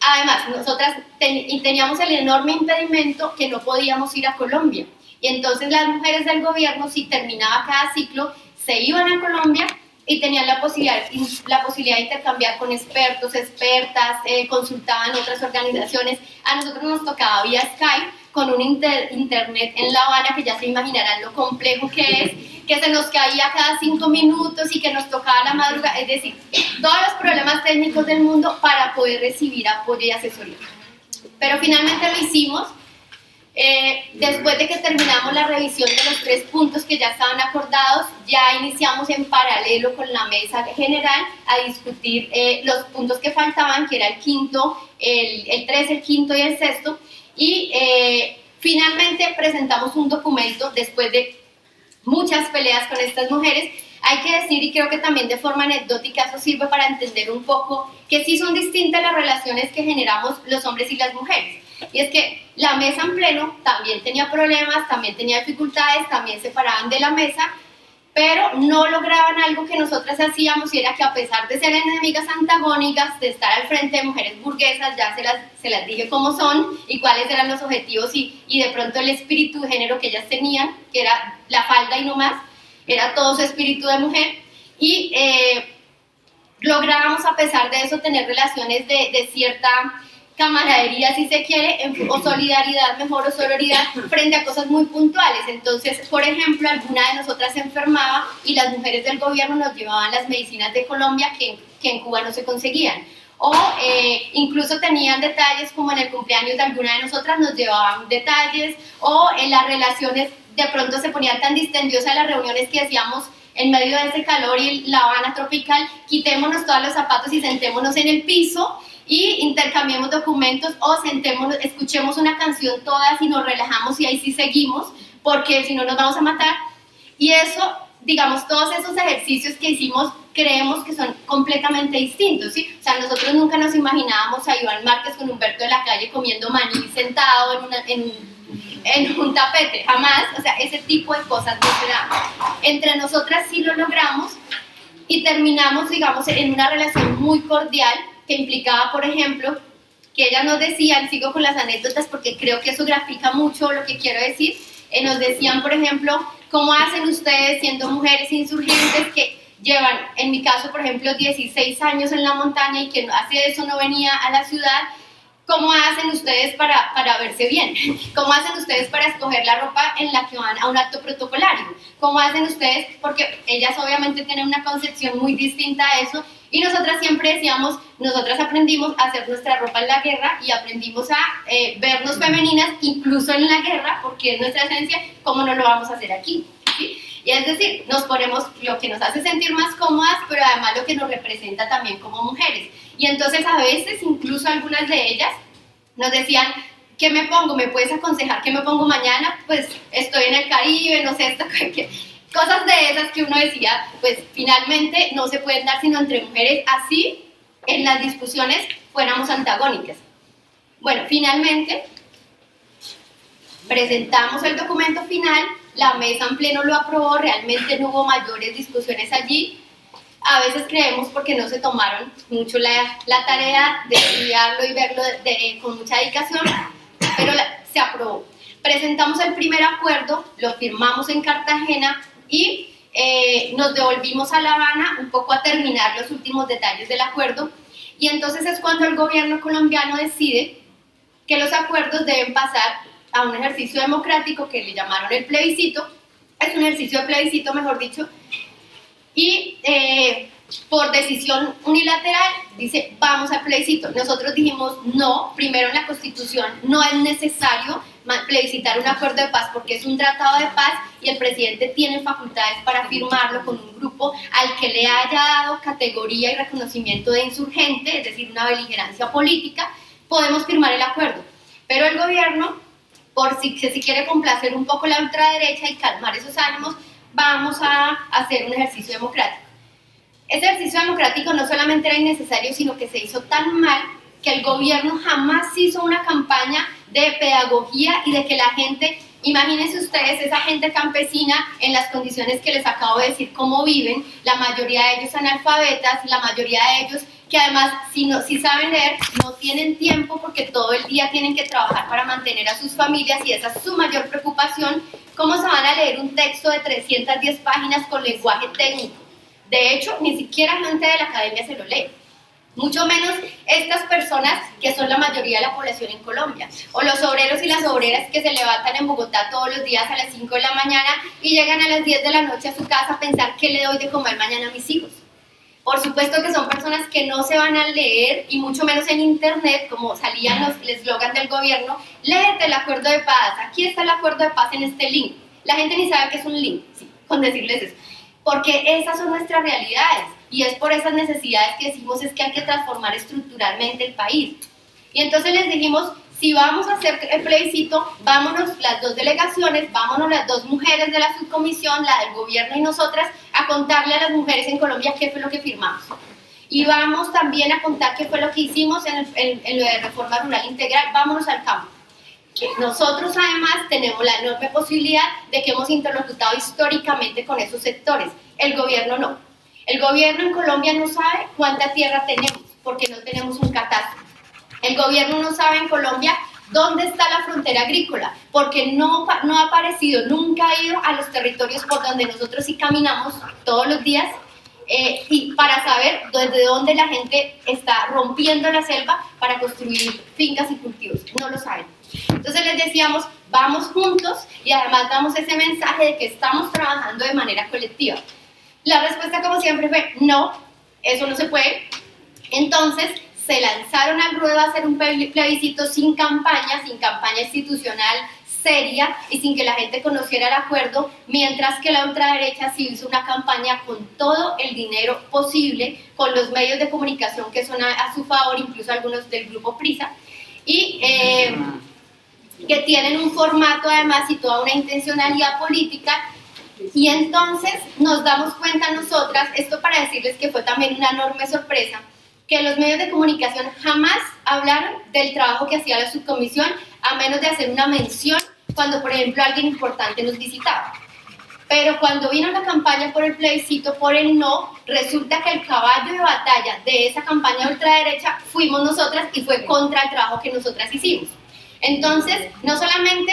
Speaker 5: además nosotras teníamos el enorme impedimento que no podíamos ir a Colombia y entonces las mujeres del gobierno, si terminaba cada ciclo, se iban a Colombia y tenían la posibilidad de intercambiar con expertos, expertas, consultaban otras organizaciones. A nosotros nos tocaba vía Skype con un internet en La Habana, que ya se imaginarán lo complejo que es, que se nos caía cada 5 minutos y que nos tocaba la madrugada, es decir, todos los problemas técnicos del mundo para poder recibir apoyo y asesoría. Pero finalmente lo hicimos, Después de que terminamos la revisión de los 3 puntos que ya estaban acordados, ya iniciamos en paralelo con la mesa general a discutir los puntos que faltaban, que era el quinto, el 3, el quinto y el sexto, y finalmente presentamos un documento después de muchas peleas con estas mujeres. Hay que decir, y creo que también de forma anecdótica eso sirve para entender un poco que sí son distintas las relaciones que generamos los hombres y las mujeres. Y es que la mesa en pleno también tenía problemas, también tenía dificultades, también se paraban de la mesa, pero no lograban algo que nosotras hacíamos, y era que a pesar de ser enemigas antagónicas, de estar al frente de mujeres burguesas, ya se las dije cómo son y cuáles eran los objetivos y de pronto el espíritu de género que ellas tenían, que era la falda y no más, era todo su espíritu de mujer, y lográbamos a pesar de eso tener relaciones de cierta camaradería, si se quiere, o solidaridad, mejor, o sororidad, frente a cosas muy puntuales. Entonces, por ejemplo, alguna de nosotras se enfermaba y las mujeres del gobierno nos llevaban las medicinas de Colombia que en Cuba no se conseguían. O incluso tenían detalles como en el cumpleaños de alguna de nosotras nos llevaban detalles, o en las relaciones de pronto se ponían tan distendiosas las reuniones que decíamos en medio de ese calor y la Habana tropical, quitémonos todos los zapatos y sentémonos en el piso y intercambiemos documentos, o sentémonos, escuchemos una canción todas y nos relajamos y ahí sí seguimos, porque si no nos vamos a matar. Y eso, digamos, todos esos ejercicios que hicimos creemos que son completamente distintos, ¿sí? O sea, nosotros nunca nos imaginábamos a Iván Márquez con Humberto de la Calle comiendo maní sentado en un tapete, jamás. O sea, ese tipo de cosas no se dan. Entre nosotras sí lo logramos y terminamos, digamos, en una relación muy cordial, que implicaba, por ejemplo, que ellas nos decían, sigo con las anécdotas porque creo que eso grafica mucho lo que quiero decir, nos decían, por ejemplo, ¿cómo hacen ustedes siendo mujeres insurgentes que llevan, en mi caso, por ejemplo, 16 años en la montaña y que hace eso no venía a la ciudad? ¿Cómo hacen ustedes para verse bien? ¿Cómo hacen ustedes para escoger la ropa en la que van a un acto protocolario? ¿Cómo hacen ustedes? Porque ellas obviamente tienen una concepción muy distinta a eso, y nosotras siempre decíamos, nosotras aprendimos a hacer nuestra ropa en la guerra y aprendimos a vernos femeninas incluso en la guerra, porque es nuestra esencia. ¿Cómo no lo vamos a hacer aquí? ¿Sí? Y es decir, nos ponemos lo que nos hace sentir más cómodas, pero además lo que nos representa también como mujeres. Y entonces a veces, incluso algunas de ellas nos decían, ¿qué me pongo? ¿Me puedes aconsejar qué me pongo mañana? Pues estoy en el Caribe, no sé, esto, cosas de esas que uno decía, pues finalmente no se pueden dar sino entre mujeres, así en las discusiones fuéramos antagónicas. Bueno, finalmente presentamos el documento final, la mesa en pleno lo aprobó, realmente no hubo mayores discusiones allí. A veces creemos porque no se tomaron mucho la tarea de estudiarlo y verlo con mucha dedicación, pero se aprobó. Presentamos el primer acuerdo, lo firmamos en Cartagena y nos devolvimos a La Habana un poco a terminar los últimos detalles del acuerdo, y entonces es cuando el gobierno colombiano decide que los acuerdos deben pasar a un ejercicio democrático que le llamaron el plebiscito. Es un ejercicio de plebiscito, mejor dicho, y por decisión unilateral dice vamos al plebiscito. Nosotros dijimos no, primero en la Constitución no es necesario plebiscitar un acuerdo de paz porque es un tratado de paz y el presidente tiene facultades para firmarlo con un grupo al que le haya dado categoría y reconocimiento de insurgente, es decir, una beligerancia política. Podemos firmar el acuerdo, pero el gobierno, por si quiere complacer un poco la ultraderecha y calmar esos ánimos, vamos a hacer un ejercicio democrático. Ese ejercicio democrático no solamente era innecesario, sino que se hizo tan mal que el gobierno jamás hizo una campaña de pedagogía y de que la gente, imagínense ustedes, esa gente campesina en las condiciones que les acabo de decir cómo viven, la mayoría de ellos analfabetas, la mayoría de ellos que además si saben leer no tienen tiempo porque todo el día tienen que trabajar para mantener a sus familias y esa es su mayor preocupación. ¿Cómo se van a leer un texto de 310 páginas con lenguaje técnico? De hecho, ni siquiera gente de la academia se lo lee. Mucho menos estas personas que son la mayoría de la población en Colombia, o los obreros y las obreras que se levantan en Bogotá todos los días a las 5 de la mañana y llegan a las 10 de la noche a su casa a pensar qué le doy de comer mañana a mis hijos. Por supuesto que son personas que no se van a leer, y mucho menos en internet, como salían los eslogan del gobierno: léete el acuerdo de paz, aquí está el acuerdo de paz en este link. La gente ni sabe qué es un link, sí, con decirles eso. Porque esas son nuestras realidades, y es por esas necesidades que decimos es que hay que transformar estructuralmente el país. Y entonces les dijimos: si vamos a hacer el plebiscito, vámonos las 2 delegaciones, vámonos las 2 mujeres de la subcomisión, la del gobierno y nosotras, a contarle a las mujeres en Colombia qué fue lo que firmamos. Y vamos también a contar qué fue lo que hicimos en lo de reforma rural integral. Vámonos al campo. Que nosotros además tenemos la enorme posibilidad de que hemos interlocutado históricamente con esos sectores. El gobierno no. El gobierno en Colombia no sabe cuánta tierra tenemos, porque no tenemos un catastro. El gobierno no sabe en Colombia dónde está la frontera agrícola, porque no ha aparecido, nunca ha ido a los territorios por donde nosotros sí caminamos todos los días, y para saber desde dónde la gente está rompiendo la selva para construir fincas y cultivos. No lo saben. Entonces les decíamos: vamos juntos, y además damos ese mensaje de que estamos trabajando de manera colectiva. La respuesta, como siempre, fue: no, eso no se puede. Entonces se lanzaron al ruedo a hacer un plebiscito sin campaña institucional seria y sin que la gente conociera el acuerdo, mientras que la ultraderecha sí hizo una campaña con todo el dinero posible, con los medios de comunicación que son a su favor, incluso algunos del grupo Prisa, y que tienen un formato además y toda una intencionalidad política. Y entonces nos damos cuenta nosotras, esto para decirles que fue también una enorme sorpresa, que los medios de comunicación jamás hablaron del trabajo que hacía la subcomisión, a menos de hacer una mención cuando, por ejemplo, alguien importante nos visitaba. Pero cuando vino la campaña por el plebiscito, por el no, resulta que el caballo de batalla de esa campaña ultraderecha fuimos nosotras, y fue contra el trabajo que nosotras hicimos. Entonces, no solamente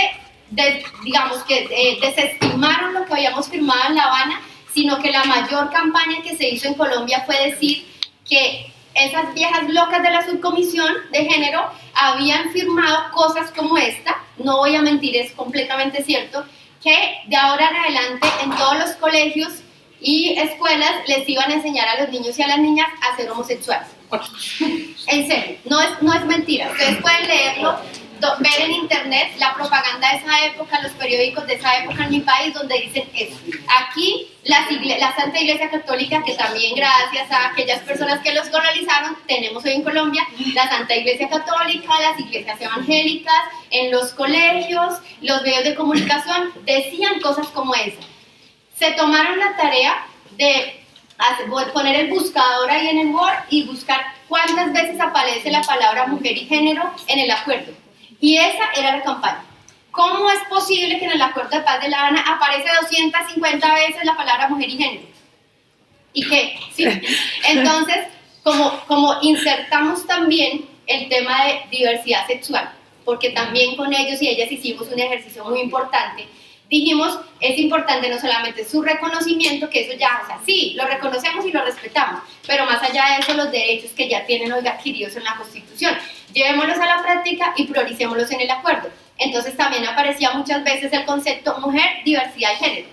Speaker 5: desestimaron lo que habíamos firmado en La Habana, sino que la mayor campaña que se hizo en Colombia fue decir que esas viejas locas de la subcomisión de género habían firmado cosas como esta. No voy a mentir, es completamente cierto, que de ahora en adelante en todos los colegios y escuelas les iban a enseñar a los niños y a las niñas a ser homosexuales. En serio, no es mentira. Ustedes pueden leerlo, ver en internet la propaganda de esa época, los periódicos de esa época en mi país, donde dicen eso. Aquí la Santa Iglesia Católica, que también gracias a aquellas personas que los colonizaron tenemos hoy en Colombia, la Santa Iglesia Católica, las iglesias evangélicas, en los colegios, los medios de comunicación decían cosas como esa. Se tomaron la tarea de poner el buscador ahí en el Word y buscar cuántas veces aparece la palabra mujer y género en el acuerdo. Y esa era la campaña. ¿Cómo es posible que en el Acuerdo de Paz de La Habana aparece 250 veces la palabra mujer y género? ¿Y qué? ¿Sí? Entonces, como insertamos también el tema de diversidad sexual, porque también con ellos y ellas hicimos un ejercicio muy importante, dijimos: es importante no solamente su reconocimiento, que eso ya, o sea, sí, lo reconocemos y lo respetamos, pero más allá de eso, los derechos que ya tienen hoy adquiridos en la Constitución, llevémoslos a la práctica y prioricémoslos en el acuerdo. Entonces también aparecía muchas veces el concepto mujer, diversidad y género.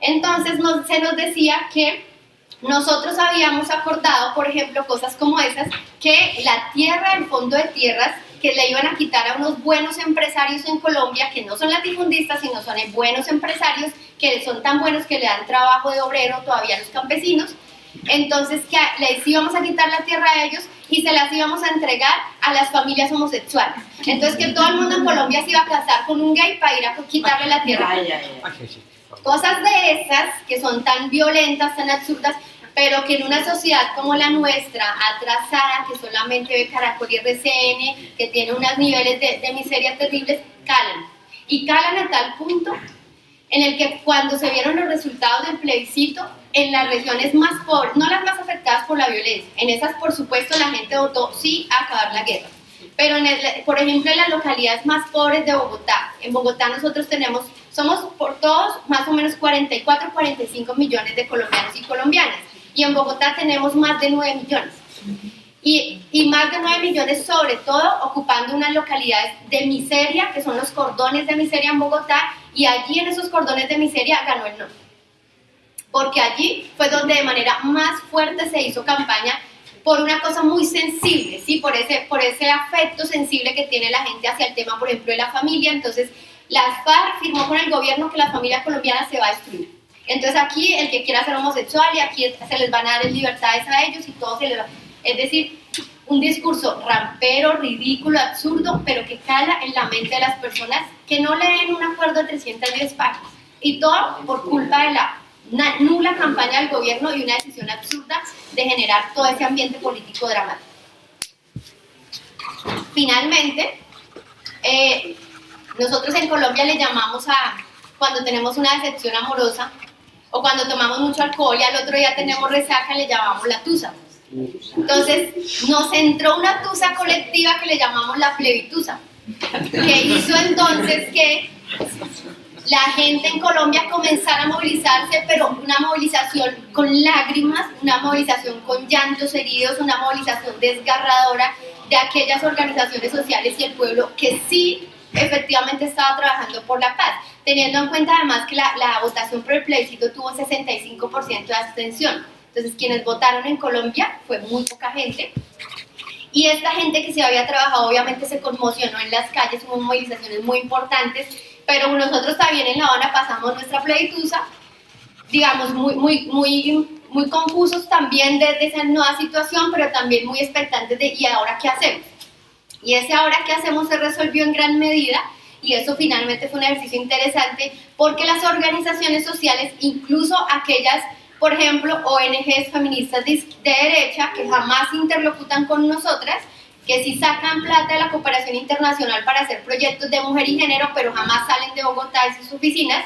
Speaker 5: Entonces se nos decía que nosotros habíamos acordado, por ejemplo, cosas como esas, que la tierra, el fondo de tierras, que le iban a quitar a unos buenos empresarios en Colombia, que no son latifundistas, sino son buenos empresarios, que son tan buenos que le dan trabajo de obrero todavía a los campesinos. Entonces, que les íbamos a quitar la tierra a ellos y se las íbamos a entregar a las familias homosexuales. Entonces, que todo el mundo en Colombia se iba a casar con un gay para ir a quitarle la tierra. Cosas de esas que son tan violentas, tan absurdas, pero que en una sociedad como la nuestra, atrasada, que solamente ve Caracol y RCN, que tiene unos niveles de miseria terribles, calan. Y calan a tal punto en el que cuando se vieron los resultados del plebiscito, en las regiones más pobres, no las más afectadas por la violencia, en esas por supuesto la gente votó sí a acabar la guerra, pero por ejemplo en las localidades más pobres de Bogotá, en Bogotá nosotros somos por todos más o menos 44, 45 millones de colombianos y colombianas, y en Bogotá tenemos más de 9 millones. Y más de 9 millones sobre todo ocupando unas localidades de miseria, que son los cordones de miseria en Bogotá, y allí en esos cordones de miseria ganó el no. porque allí fue donde de manera más fuerte se hizo campaña por una cosa muy sensible, ¿sí? por ese afecto sensible que tiene la gente hacia el tema, por ejemplo, de la familia. Entonces, la FARC firmó con el gobierno que la familia colombiana se va a destruir. Entonces, aquí el que quiera ser homosexual y aquí se les van a dar libertades a ellos y todo se les va. Es decir, un discurso rampero, ridículo, absurdo, pero que cala en la mente de las personas que no leen un acuerdo de 310 páginas. Y todo por culpa de la nula campaña del gobierno y una decisión absurda de generar todo ese ambiente político dramático. Finalmente, nosotros en Colombia le llamamos a cuando tenemos una decepción amorosa o cuando tomamos mucho alcohol y al otro día tenemos resaca, le llamamos la tusa. Entonces nos entró una tusa colectiva que le llamamos la plebitusa, que hizo entonces que la gente en Colombia comenzara a movilizarse, pero una movilización con lágrimas, una movilización con llantos heridos, una movilización desgarradora de aquellas organizaciones sociales y el pueblo que sí efectivamente estaba trabajando por la paz, teniendo en cuenta además que la votación por el plebiscito tuvo 65% de abstención. Entonces quienes votaron en Colombia fue muy poca gente, y esta gente que se había trabajado obviamente se conmocionó en las calles, hubo movilizaciones muy importantes, pero nosotros también en La Habana pasamos nuestra plebitusa, digamos, muy confusos también de esa nueva situación, pero también muy expectantes de ¿y ahora qué hacemos? Y ese ahora qué hacemos se resolvió en gran medida, y eso finalmente fue un ejercicio interesante, porque las organizaciones sociales, incluso aquellas, por ejemplo, ONGs feministas de derecha, que jamás interlocutan con nosotras, que sí sacan plata de la cooperación internacional para hacer proyectos de mujer y género, pero jamás salen de Bogotá de sus oficinas,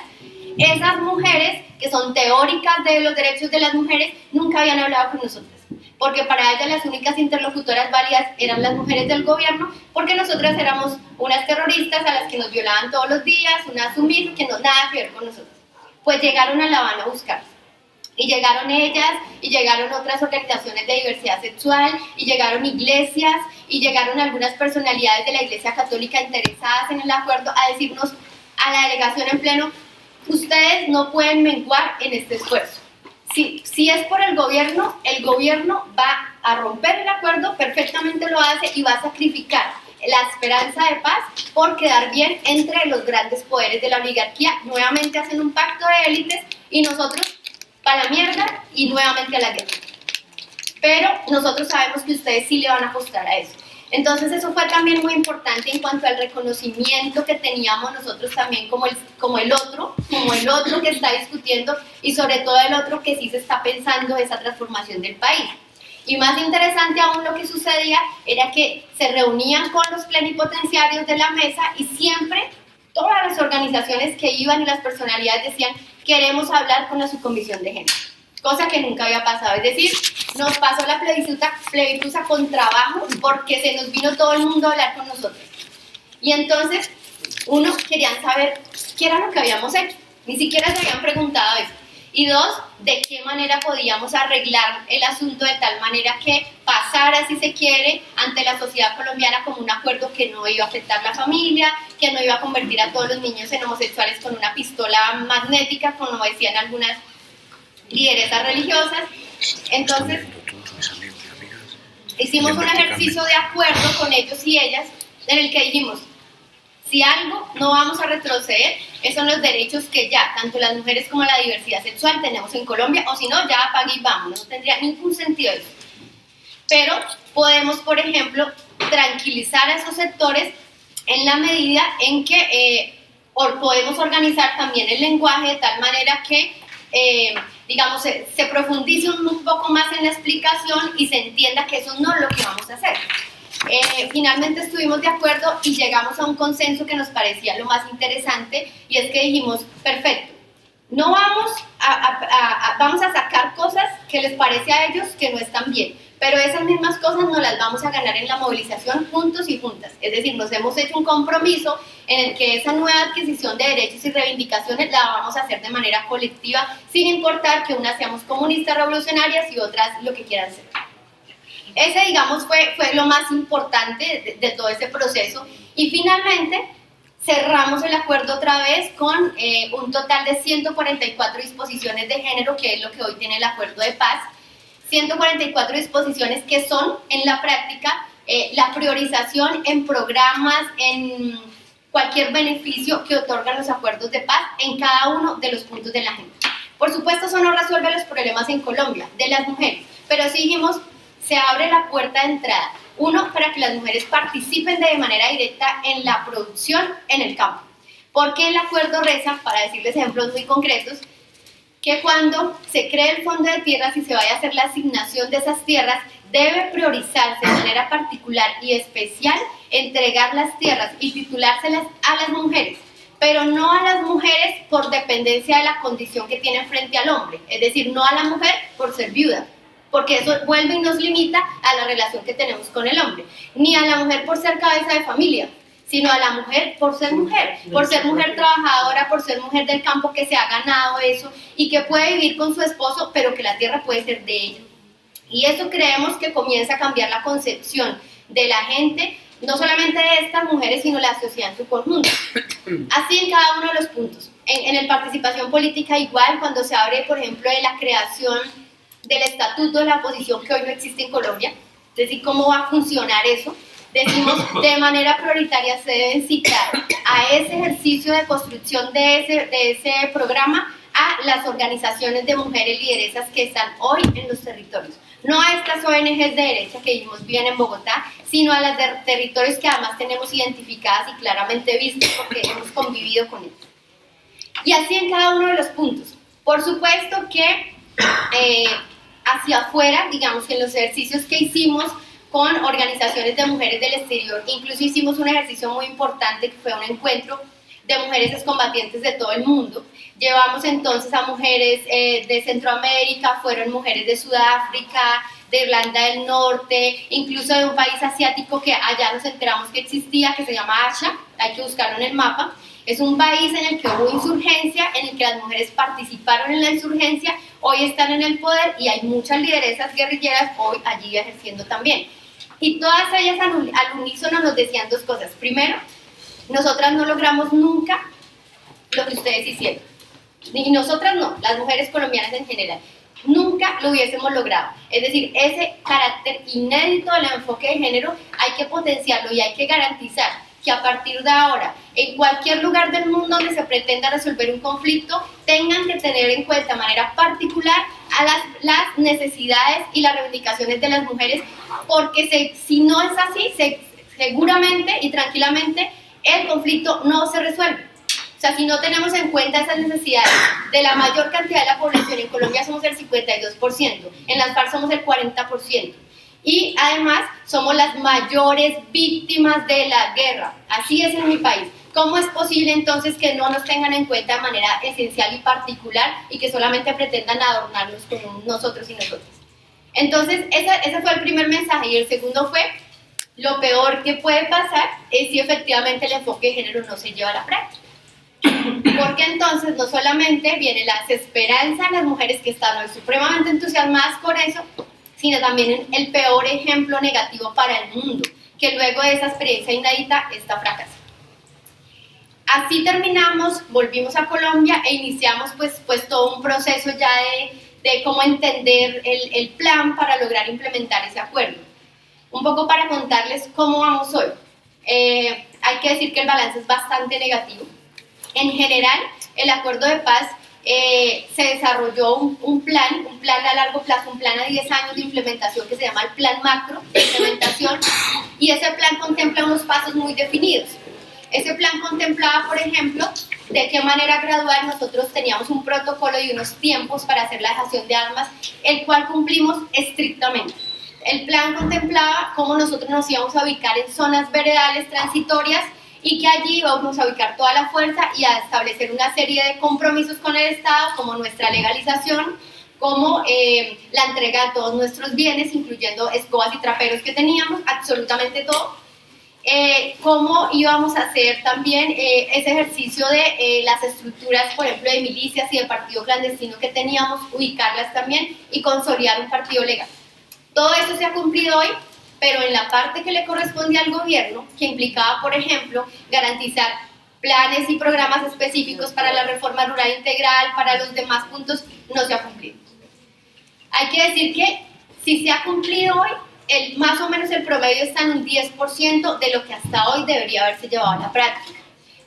Speaker 5: esas mujeres que son teóricas de los derechos de las mujeres nunca habían hablado con nosotras, porque para ellas las únicas interlocutoras válidas eran las mujeres del gobierno, porque nosotras éramos unas terroristas a las que nos violaban todos los días, unas sumisas que no nada que ver con nosotras. Pues llegaron a La Habana a buscarse. Y llegaron ellas, y llegaron otras organizaciones de diversidad sexual, y llegaron iglesias, y llegaron algunas personalidades de la Iglesia Católica interesadas en el acuerdo a decirnos a la delegación en pleno: ustedes no pueden menguar en este esfuerzo. Si es por el gobierno va a romper el acuerdo, perfectamente lo hace, y va a sacrificar la esperanza de paz por quedar bien entre los grandes poderes de la oligarquía. Nuevamente hacen un pacto de élites y nosotros para la mierda y nuevamente a la guerra. Pero nosotros sabemos que ustedes sí le van a apostar a eso. Entonces eso fue también muy importante en cuanto al reconocimiento que teníamos nosotros también como el otro que está discutiendo, y sobre todo el otro que sí se está pensando esa transformación del país. Y más interesante aún lo que sucedía era que se reunían con los plenipotenciarios de la mesa y siempre todas las organizaciones que iban y las personalidades decían: queremos hablar con la subcomisión de género, cosa que nunca había pasado. Es decir, nos pasó la plebitusa con trabajo porque se nos vino todo el mundo a hablar con nosotros. Y entonces, uno, querían saber qué era lo que habíamos hecho, ni siquiera se habían preguntado eso. Y dos, de qué manera podíamos arreglar el asunto de tal manera que pasara, si se quiere, ante la sociedad colombiana como un acuerdo que no iba a afectar la familia, que no iba a convertir a todos los niños en homosexuales con una pistola magnética, como decían algunas lideresas religiosas. Entonces, hicimos un ejercicio de acuerdo con ellos y ellas, en el que dijimos: si algo no vamos a retroceder, son los derechos que ya tanto las mujeres como la diversidad sexual tenemos en Colombia, o si no, ya apague y vamos, no tendría ningún sentido eso. Pero podemos, por ejemplo, tranquilizar a esos sectores en la medida en que podemos organizar también el lenguaje de tal manera que, digamos, se profundice un poco más en la explicación y se entienda que eso no es lo que vamos a hacer. Finalmente estuvimos de acuerdo y llegamos a un consenso que nos parecía lo más interesante, y es que dijimos: perfecto, no vamos a sacar cosas que les parece a ellos que no están bien, pero esas mismas cosas nos las vamos a ganar en la movilización juntos y juntas. Es decir, nos hemos hecho un compromiso en el que esa nueva adquisición de derechos y reivindicaciones la vamos a hacer de manera colectiva, sin importar que unas seamos comunistas revolucionarias y otras lo que quieran ser. Ese, digamos, fue lo más importante de todo ese proceso. Y finalmente cerramos el acuerdo otra vez con un total de 144 disposiciones de género, que es lo que hoy tiene el acuerdo de paz. 144 disposiciones que son, en la práctica, la priorización en programas, en cualquier beneficio que otorgan los acuerdos de paz en cada uno de los puntos de la agenda. Por supuesto, eso no resuelve los problemas en Colombia de las mujeres, pero sí dijimos, se abre la puerta de entrada. Uno, para que las mujeres participen de manera directa en la producción en el campo. Porque el acuerdo reza, para decirles ejemplos muy concretos, que cuando se cree el fondo de tierras y se vaya a hacer la asignación de esas tierras, debe priorizarse de manera particular y especial entregar las tierras y titulárselas a las mujeres, pero no a las mujeres por dependencia de la condición que tienen frente al hombre, es decir, no a la mujer por ser viuda, porque eso vuelve y nos limita a la relación que tenemos con el hombre, ni a la mujer por ser cabeza de familia, sino a la mujer por ser mujer trabajadora, por ser mujer del campo que se ha ganado eso y que puede vivir con su esposo, pero que la tierra puede ser de ella. Y eso creemos que comienza a cambiar la concepción de la gente, no solamente de estas mujeres, sino la sociedad en su conjunto. Así en cada uno de los puntos. En la participación política igual, cuando se abre, por ejemplo, de la creación del estatuto de la oposición, que hoy no existe en Colombia, es decir, cómo va a funcionar eso. Decimos, de manera prioritaria se deben citar a ese ejercicio de construcción de ese programa a las organizaciones de mujeres lideresas que están hoy en los territorios. No a estas ONGs de derecha que vimos bien en Bogotá, sino a las de territorios que además tenemos identificadas y claramente vistas porque hemos convivido con ellos. Y así en cada uno de los puntos. Por supuesto que hacia afuera, digamos que en los ejercicios que hicimos con organizaciones de mujeres del exterior, incluso hicimos un ejercicio muy importante que fue un encuentro de mujeres excombatientes de todo el mundo. Llevamos entonces a mujeres de Centroamérica, fueron mujeres de Sudáfrica, de Irlanda del Norte, incluso de un país asiático que allá nos enteramos que existía, que se llama Asha, hay que buscarlo en el mapa. Es un país en el que hubo insurgencia, en el que las mujeres participaron en la insurgencia, hoy están en el poder y hay muchas lideresas guerrilleras hoy allí ejerciendo también. Y todas ellas al unísono nos decían dos cosas. Primero, nosotras no logramos nunca lo que ustedes hicieron. Ni nosotras no, las mujeres colombianas en general. Nunca lo hubiésemos logrado. Es decir, ese carácter inédito del enfoque de género hay que potenciarlo y hay que garantizar que a partir de ahora, en cualquier lugar del mundo donde se pretenda resolver un conflicto, tengan que tener en cuenta de manera particular a las necesidades y las reivindicaciones de las mujeres, porque si no es así, seguramente y tranquilamente el conflicto no se resuelve. O sea, si no tenemos en cuenta esas necesidades de la mayor cantidad de la población, en Colombia somos el 52%, en las FARC somos el 40%. Y además somos las mayores víctimas de la guerra. Así es en mi país. ¿Cómo es posible entonces que no nos tengan en cuenta de manera esencial y particular y que solamente pretendan adornarnos con nosotros y nosotras? Entonces, ese fue el primer mensaje. Y el segundo fue, lo peor que puede pasar es si efectivamente el enfoque de género no se lleva a la práctica. Porque entonces no solamente viene la desesperanza de las mujeres que están hoy supremamente entusiasmadas por eso, sino también el peor ejemplo negativo para el mundo, que luego de esa experiencia inédita está fracasando. Así terminamos, volvimos a Colombia e iniciamos pues todo un proceso ya de cómo entender el plan para lograr implementar ese acuerdo. Un poco para contarles cómo vamos hoy. Hay que decir que el balance es bastante negativo. En general, el acuerdo de paz se desarrolló un plan a largo plazo, un plan a 10 años de implementación que se llama el Plan Macro de Implementación, y ese plan contempla unos pasos muy definidos. Ese plan contemplaba, por ejemplo, de qué manera gradual nosotros teníamos un protocolo y unos tiempos para hacer la dejación de armas, el cual cumplimos estrictamente. El plan contemplaba cómo nosotros nos íbamos a ubicar en zonas veredales transitorias y que allí vamos a ubicar toda la fuerza y a establecer una serie de compromisos con el Estado, como nuestra legalización, como la entrega de todos nuestros bienes, incluyendo escobas y traperos que teníamos, absolutamente todo. Cómo íbamos a hacer también ese ejercicio de las estructuras, por ejemplo, de milicias y de partido clandestino que teníamos, ubicarlas también y consolidar un partido legal. Todo eso se ha cumplido hoy, pero en la parte que le correspondía al gobierno, que implicaba, por ejemplo, garantizar planes y programas específicos para la reforma rural integral, para los demás puntos, no se ha cumplido. Hay que decir que si se ha cumplido hoy, más o menos el promedio está en un 10% de lo que hasta hoy debería haberse llevado a la práctica,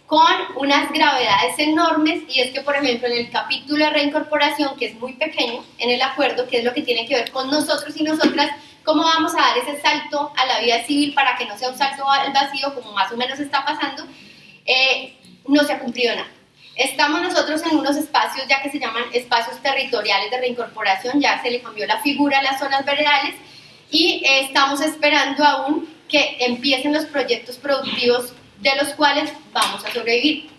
Speaker 5: con unas gravedades enormes, y es que, por ejemplo, en el capítulo de reincorporación, que es muy pequeño en el acuerdo, que es lo que tiene que ver con nosotros y nosotras, cómo vamos a dar ese salto a la vida civil para que no sea un salto al vacío, como más o menos está pasando, no se ha cumplido nada. Estamos nosotros en unos espacios ya que se llaman espacios territoriales de reincorporación, ya se le cambió la figura a las zonas veredales, y estamos esperando aún que empiecen los proyectos productivos de los cuales vamos a sobrevivir.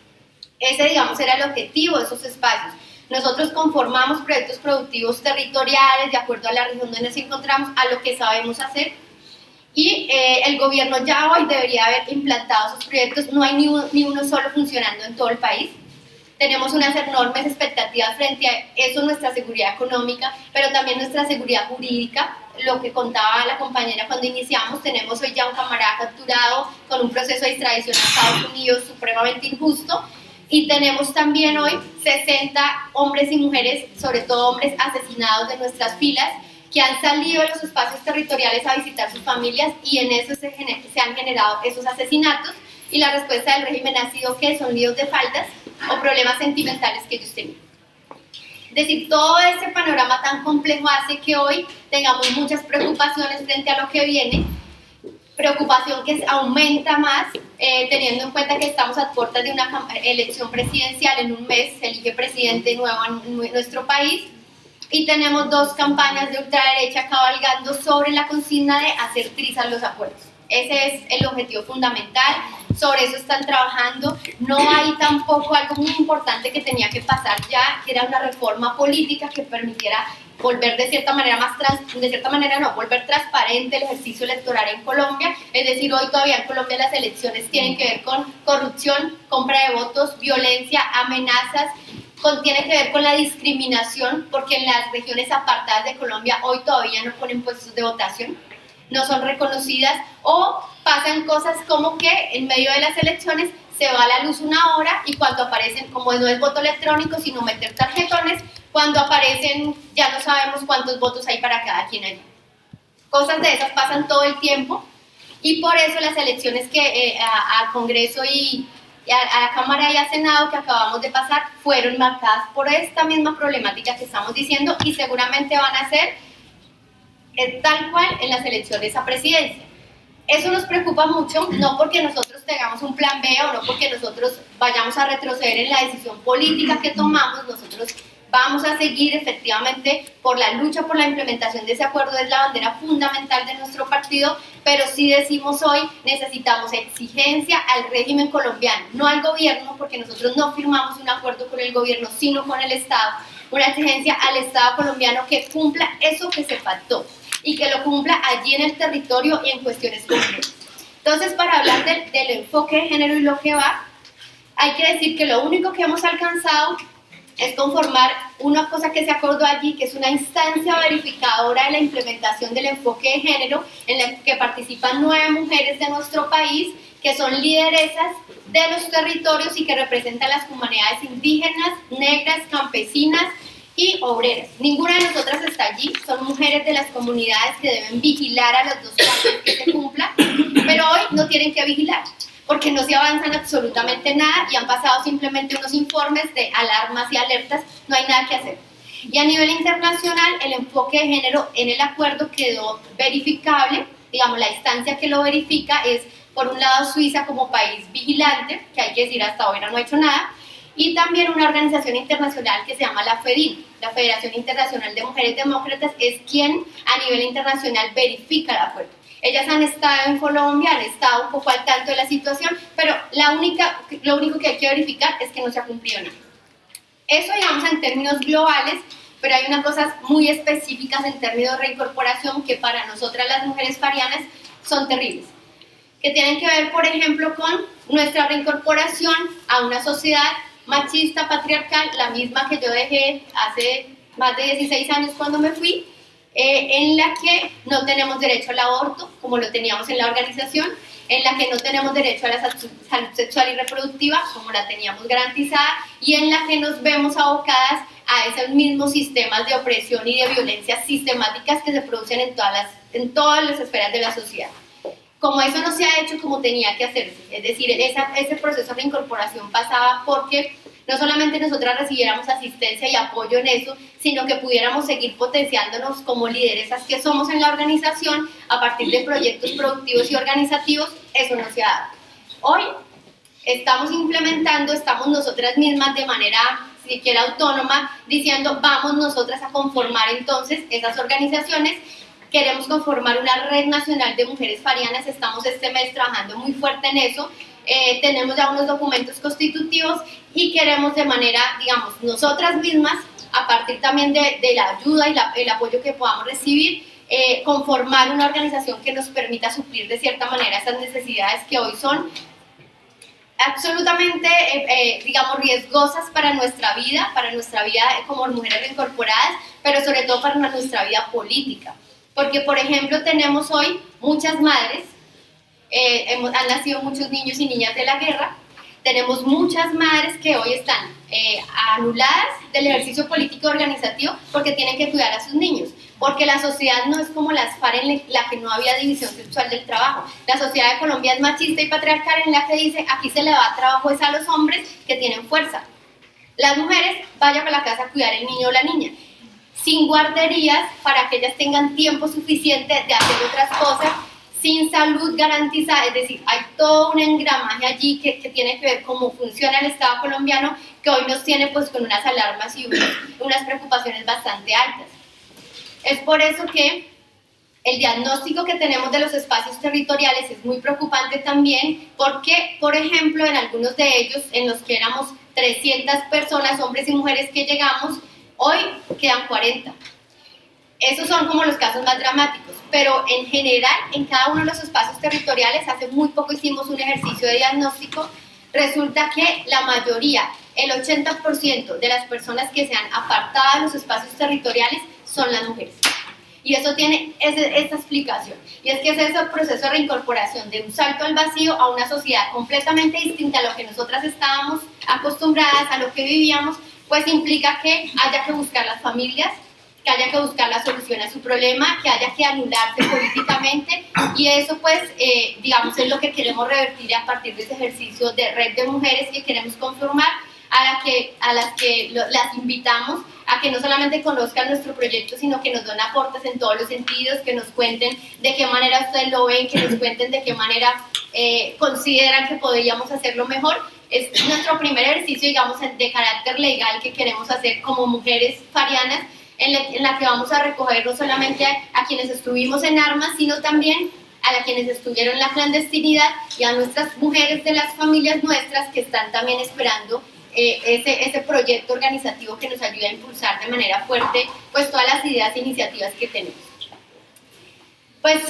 Speaker 5: Ese, digamos, era el objetivo de esos espacios. Nosotros conformamos proyectos productivos territoriales de acuerdo a la región donde nos encontramos, a lo que sabemos hacer, y el gobierno ya hoy debería haber implantado esos proyectos. No hay ni uno solo funcionando en todo el país. Tenemos unas enormes expectativas frente a eso, nuestra seguridad económica, pero también nuestra seguridad jurídica. Lo que contaba la compañera cuando iniciamos, tenemos hoy ya un camarada capturado con un proceso de extradición a Estados Unidos supremamente injusto, y tenemos también hoy 60 hombres y mujeres, sobre todo hombres asesinados de nuestras filas, que han salido de los espacios territoriales a visitar sus familias, y en eso se han generado esos asesinatos, y la respuesta del régimen ha sido que son líos de faldas o problemas sentimentales que ellos tenían. Es decir, todo ese panorama tan complejo hace que hoy tengamos muchas preocupaciones frente a lo que viene, preocupación que aumenta más teniendo en cuenta que estamos a puertas de una elección presidencial. En un mes se elige presidente nuevo en nuestro país, y tenemos dos campañas de ultraderecha cabalgando sobre la consigna de hacer trizas los acuerdos. Ese es el objetivo fundamental, sobre eso están trabajando. No hay tampoco algo muy importante que tenía que pasar ya, que era una reforma política que permitiera volver volver transparente el ejercicio electoral en Colombia. Es decir, hoy todavía en Colombia las elecciones tienen que ver con corrupción, compra de votos, violencia, amenazas, tiene que ver con la discriminación, porque en las regiones apartadas de Colombia hoy todavía no ponen puestos de votación, no son reconocidas, o pasan cosas como que en medio de las elecciones se va a la luz una hora, y cuando aparecen, como no es voto electrónico sino meter tarjetones, cuando aparecen ya no sabemos cuántos votos hay para cada quien allí. Cosas de esas pasan todo el tiempo, y por eso las elecciones que al Congreso y a la Cámara y al Senado que acabamos de pasar fueron marcadas por esta misma problemática que estamos diciendo, y seguramente van a ser tal cual en las elecciones a presidencia. Eso nos preocupa mucho, no porque nosotros tengamos un plan B o no porque nosotros vayamos a retroceder en la decisión política que tomamos. Nosotros vamos a seguir efectivamente por la lucha por la implementación de ese acuerdo, es la bandera fundamental de nuestro partido, pero sí decimos hoy, necesitamos exigencia al régimen colombiano, no al gobierno, porque nosotros no firmamos un acuerdo con el gobierno, sino con el Estado, una exigencia al Estado colombiano que cumpla eso que se pactó, y que lo cumpla allí en el territorio y en cuestiones concretas. Entonces, para hablar del enfoque de género y lo que va, hay que decir que lo único que hemos alcanzado es conformar una cosa que se acordó allí, que es una instancia verificadora de la implementación del enfoque de género, en la que participan 9 mujeres de nuestro país, que son lideresas de los territorios y que representan las comunidades indígenas, negras, campesinas y obreras. Ninguna de nosotras está allí, son mujeres de las comunidades que deben vigilar a los 2 pasos que se cumplan, pero hoy no tienen que vigilar, porque no se avanzan absolutamente nada y han pasado simplemente unos informes de alarmas y alertas, no hay nada que hacer. Y a nivel internacional, el enfoque de género en el acuerdo quedó verificable, digamos, la instancia que lo verifica es, por un lado, Suiza como país vigilante, que hay que decir hasta ahora no ha hecho nada, y también una organización internacional que se llama la FEDIN, la Federación Internacional de Mujeres Demócratas, es quien a nivel internacional verifica el acuerdo. Ellas han estado en Colombia, han estado un poco al tanto de la situación, pero lo único que hay que verificar es que no se ha cumplido nada. Eso, digamos, en términos globales, pero hay unas cosas muy específicas en términos de reincorporación que para nosotras las mujeres farianas son terribles, que tienen que ver, por ejemplo, con nuestra reincorporación a una sociedad machista, patriarcal, la misma que yo dejé hace más de 16 años cuando me fui, en la que no tenemos derecho al aborto, como lo teníamos en la organización, en la que no tenemos derecho a la salud sexual y reproductiva, como la teníamos garantizada, y en la que nos vemos abocadas a esos mismos sistemas de opresión y de violencia sistemáticas que se producen en todas las esferas de la sociedad. Como eso no se ha hecho como tenía que hacerse, es decir, ese proceso de incorporación pasaba porque no solamente nosotras recibiéramos asistencia y apoyo en eso, sino que pudiéramos seguir potenciándonos como lideresas que somos en la organización a partir de proyectos productivos y organizativos. Eso no se ha dado. Hoy estamos implementando, estamos nosotras mismas de manera siquiera autónoma, diciendo vamos nosotras a conformar entonces esas organizaciones. Queremos conformar una red nacional de mujeres farianas, estamos este mes trabajando muy fuerte en eso. Tenemos ya unos documentos constitutivos y queremos de manera, digamos, nosotras mismas, a partir también de la ayuda y el apoyo que podamos recibir, conformar una organización que nos permita suplir de cierta manera esas necesidades que hoy son absolutamente, digamos, riesgosas para nuestra vida como mujeres reincorporadas, pero sobre todo para nuestra vida política. Porque, por ejemplo, tenemos hoy muchas madres, han nacido muchos niños y niñas de la guerra, tenemos muchas madres que hoy están anuladas del ejercicio político organizativo porque tienen que cuidar a sus niños, porque la sociedad no es como las FARC en la que no había división sexual del trabajo. La sociedad de Colombia es machista y patriarcal en la que dice aquí se le da trabajo es a los hombres que tienen fuerza. Las mujeres vayan a la casa a cuidar el niño o la niña, sin guarderías para que ellas tengan tiempo suficiente de hacer otras cosas, sin salud garantizada, es decir, hay todo un engramaje allí que tiene que ver cómo funciona el Estado colombiano, que hoy nos tiene pues con unas alarmas y unas preocupaciones bastante altas. Es por eso que el diagnóstico que tenemos de los espacios territoriales es muy preocupante también, porque, por ejemplo, en algunos de ellos, en los que éramos 300 personas, hombres y mujeres que llegamos, hoy quedan 40. Esos son como los casos más dramáticos, pero en general, en cada uno de los espacios territoriales, hace muy poco hicimos un ejercicio de diagnóstico, resulta que la mayoría, el 80% de las personas que se han apartado de los espacios territoriales son las mujeres. Y eso tiene esta explicación, y es que es ese proceso de reincorporación de un salto al vacío a una sociedad completamente distinta a lo que nosotras estábamos acostumbradas, a lo que vivíamos, pues implica que haya que buscar las familias, que haya que buscar la solución a su problema, que haya que anularse políticamente, y eso pues, digamos, es lo que queremos revertir a partir de ese ejercicio de red de mujeres que queremos conformar, a las que las invitamos a que no solamente conozcan nuestro proyecto, sino que nos den aportes en todos los sentidos, que nos cuenten de qué manera ustedes lo ven, que nos cuenten de qué manera consideran que podríamos hacerlo mejor. Es nuestro primer ejercicio, digamos, de carácter legal que queremos hacer como mujeres farianas, en la que vamos a recoger no solamente a quienes estuvimos en armas, sino también a quienes estuvieron en la clandestinidad y a nuestras mujeres de las familias nuestras que están también esperando ese proyecto organizativo que nos ayuda a impulsar de manera fuerte pues todas las ideas e iniciativas que tenemos. Pues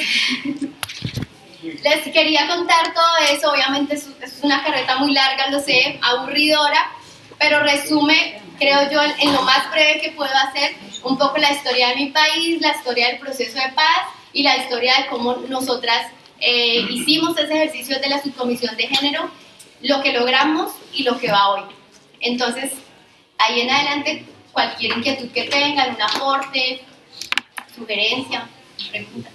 Speaker 5: les quería contar todo eso, obviamente es una carreta muy larga, lo sé, aburridora, pero resume, creo yo, en lo más breve que puedo hacer, un poco la historia de mi país, la historia del proceso de paz y la historia de cómo nosotras hicimos ese ejercicio de la subcomisión de género, lo que logramos y lo que va hoy. Entonces, ahí en adelante, cualquier inquietud que tengan, un aporte, sugerencia, pregunta.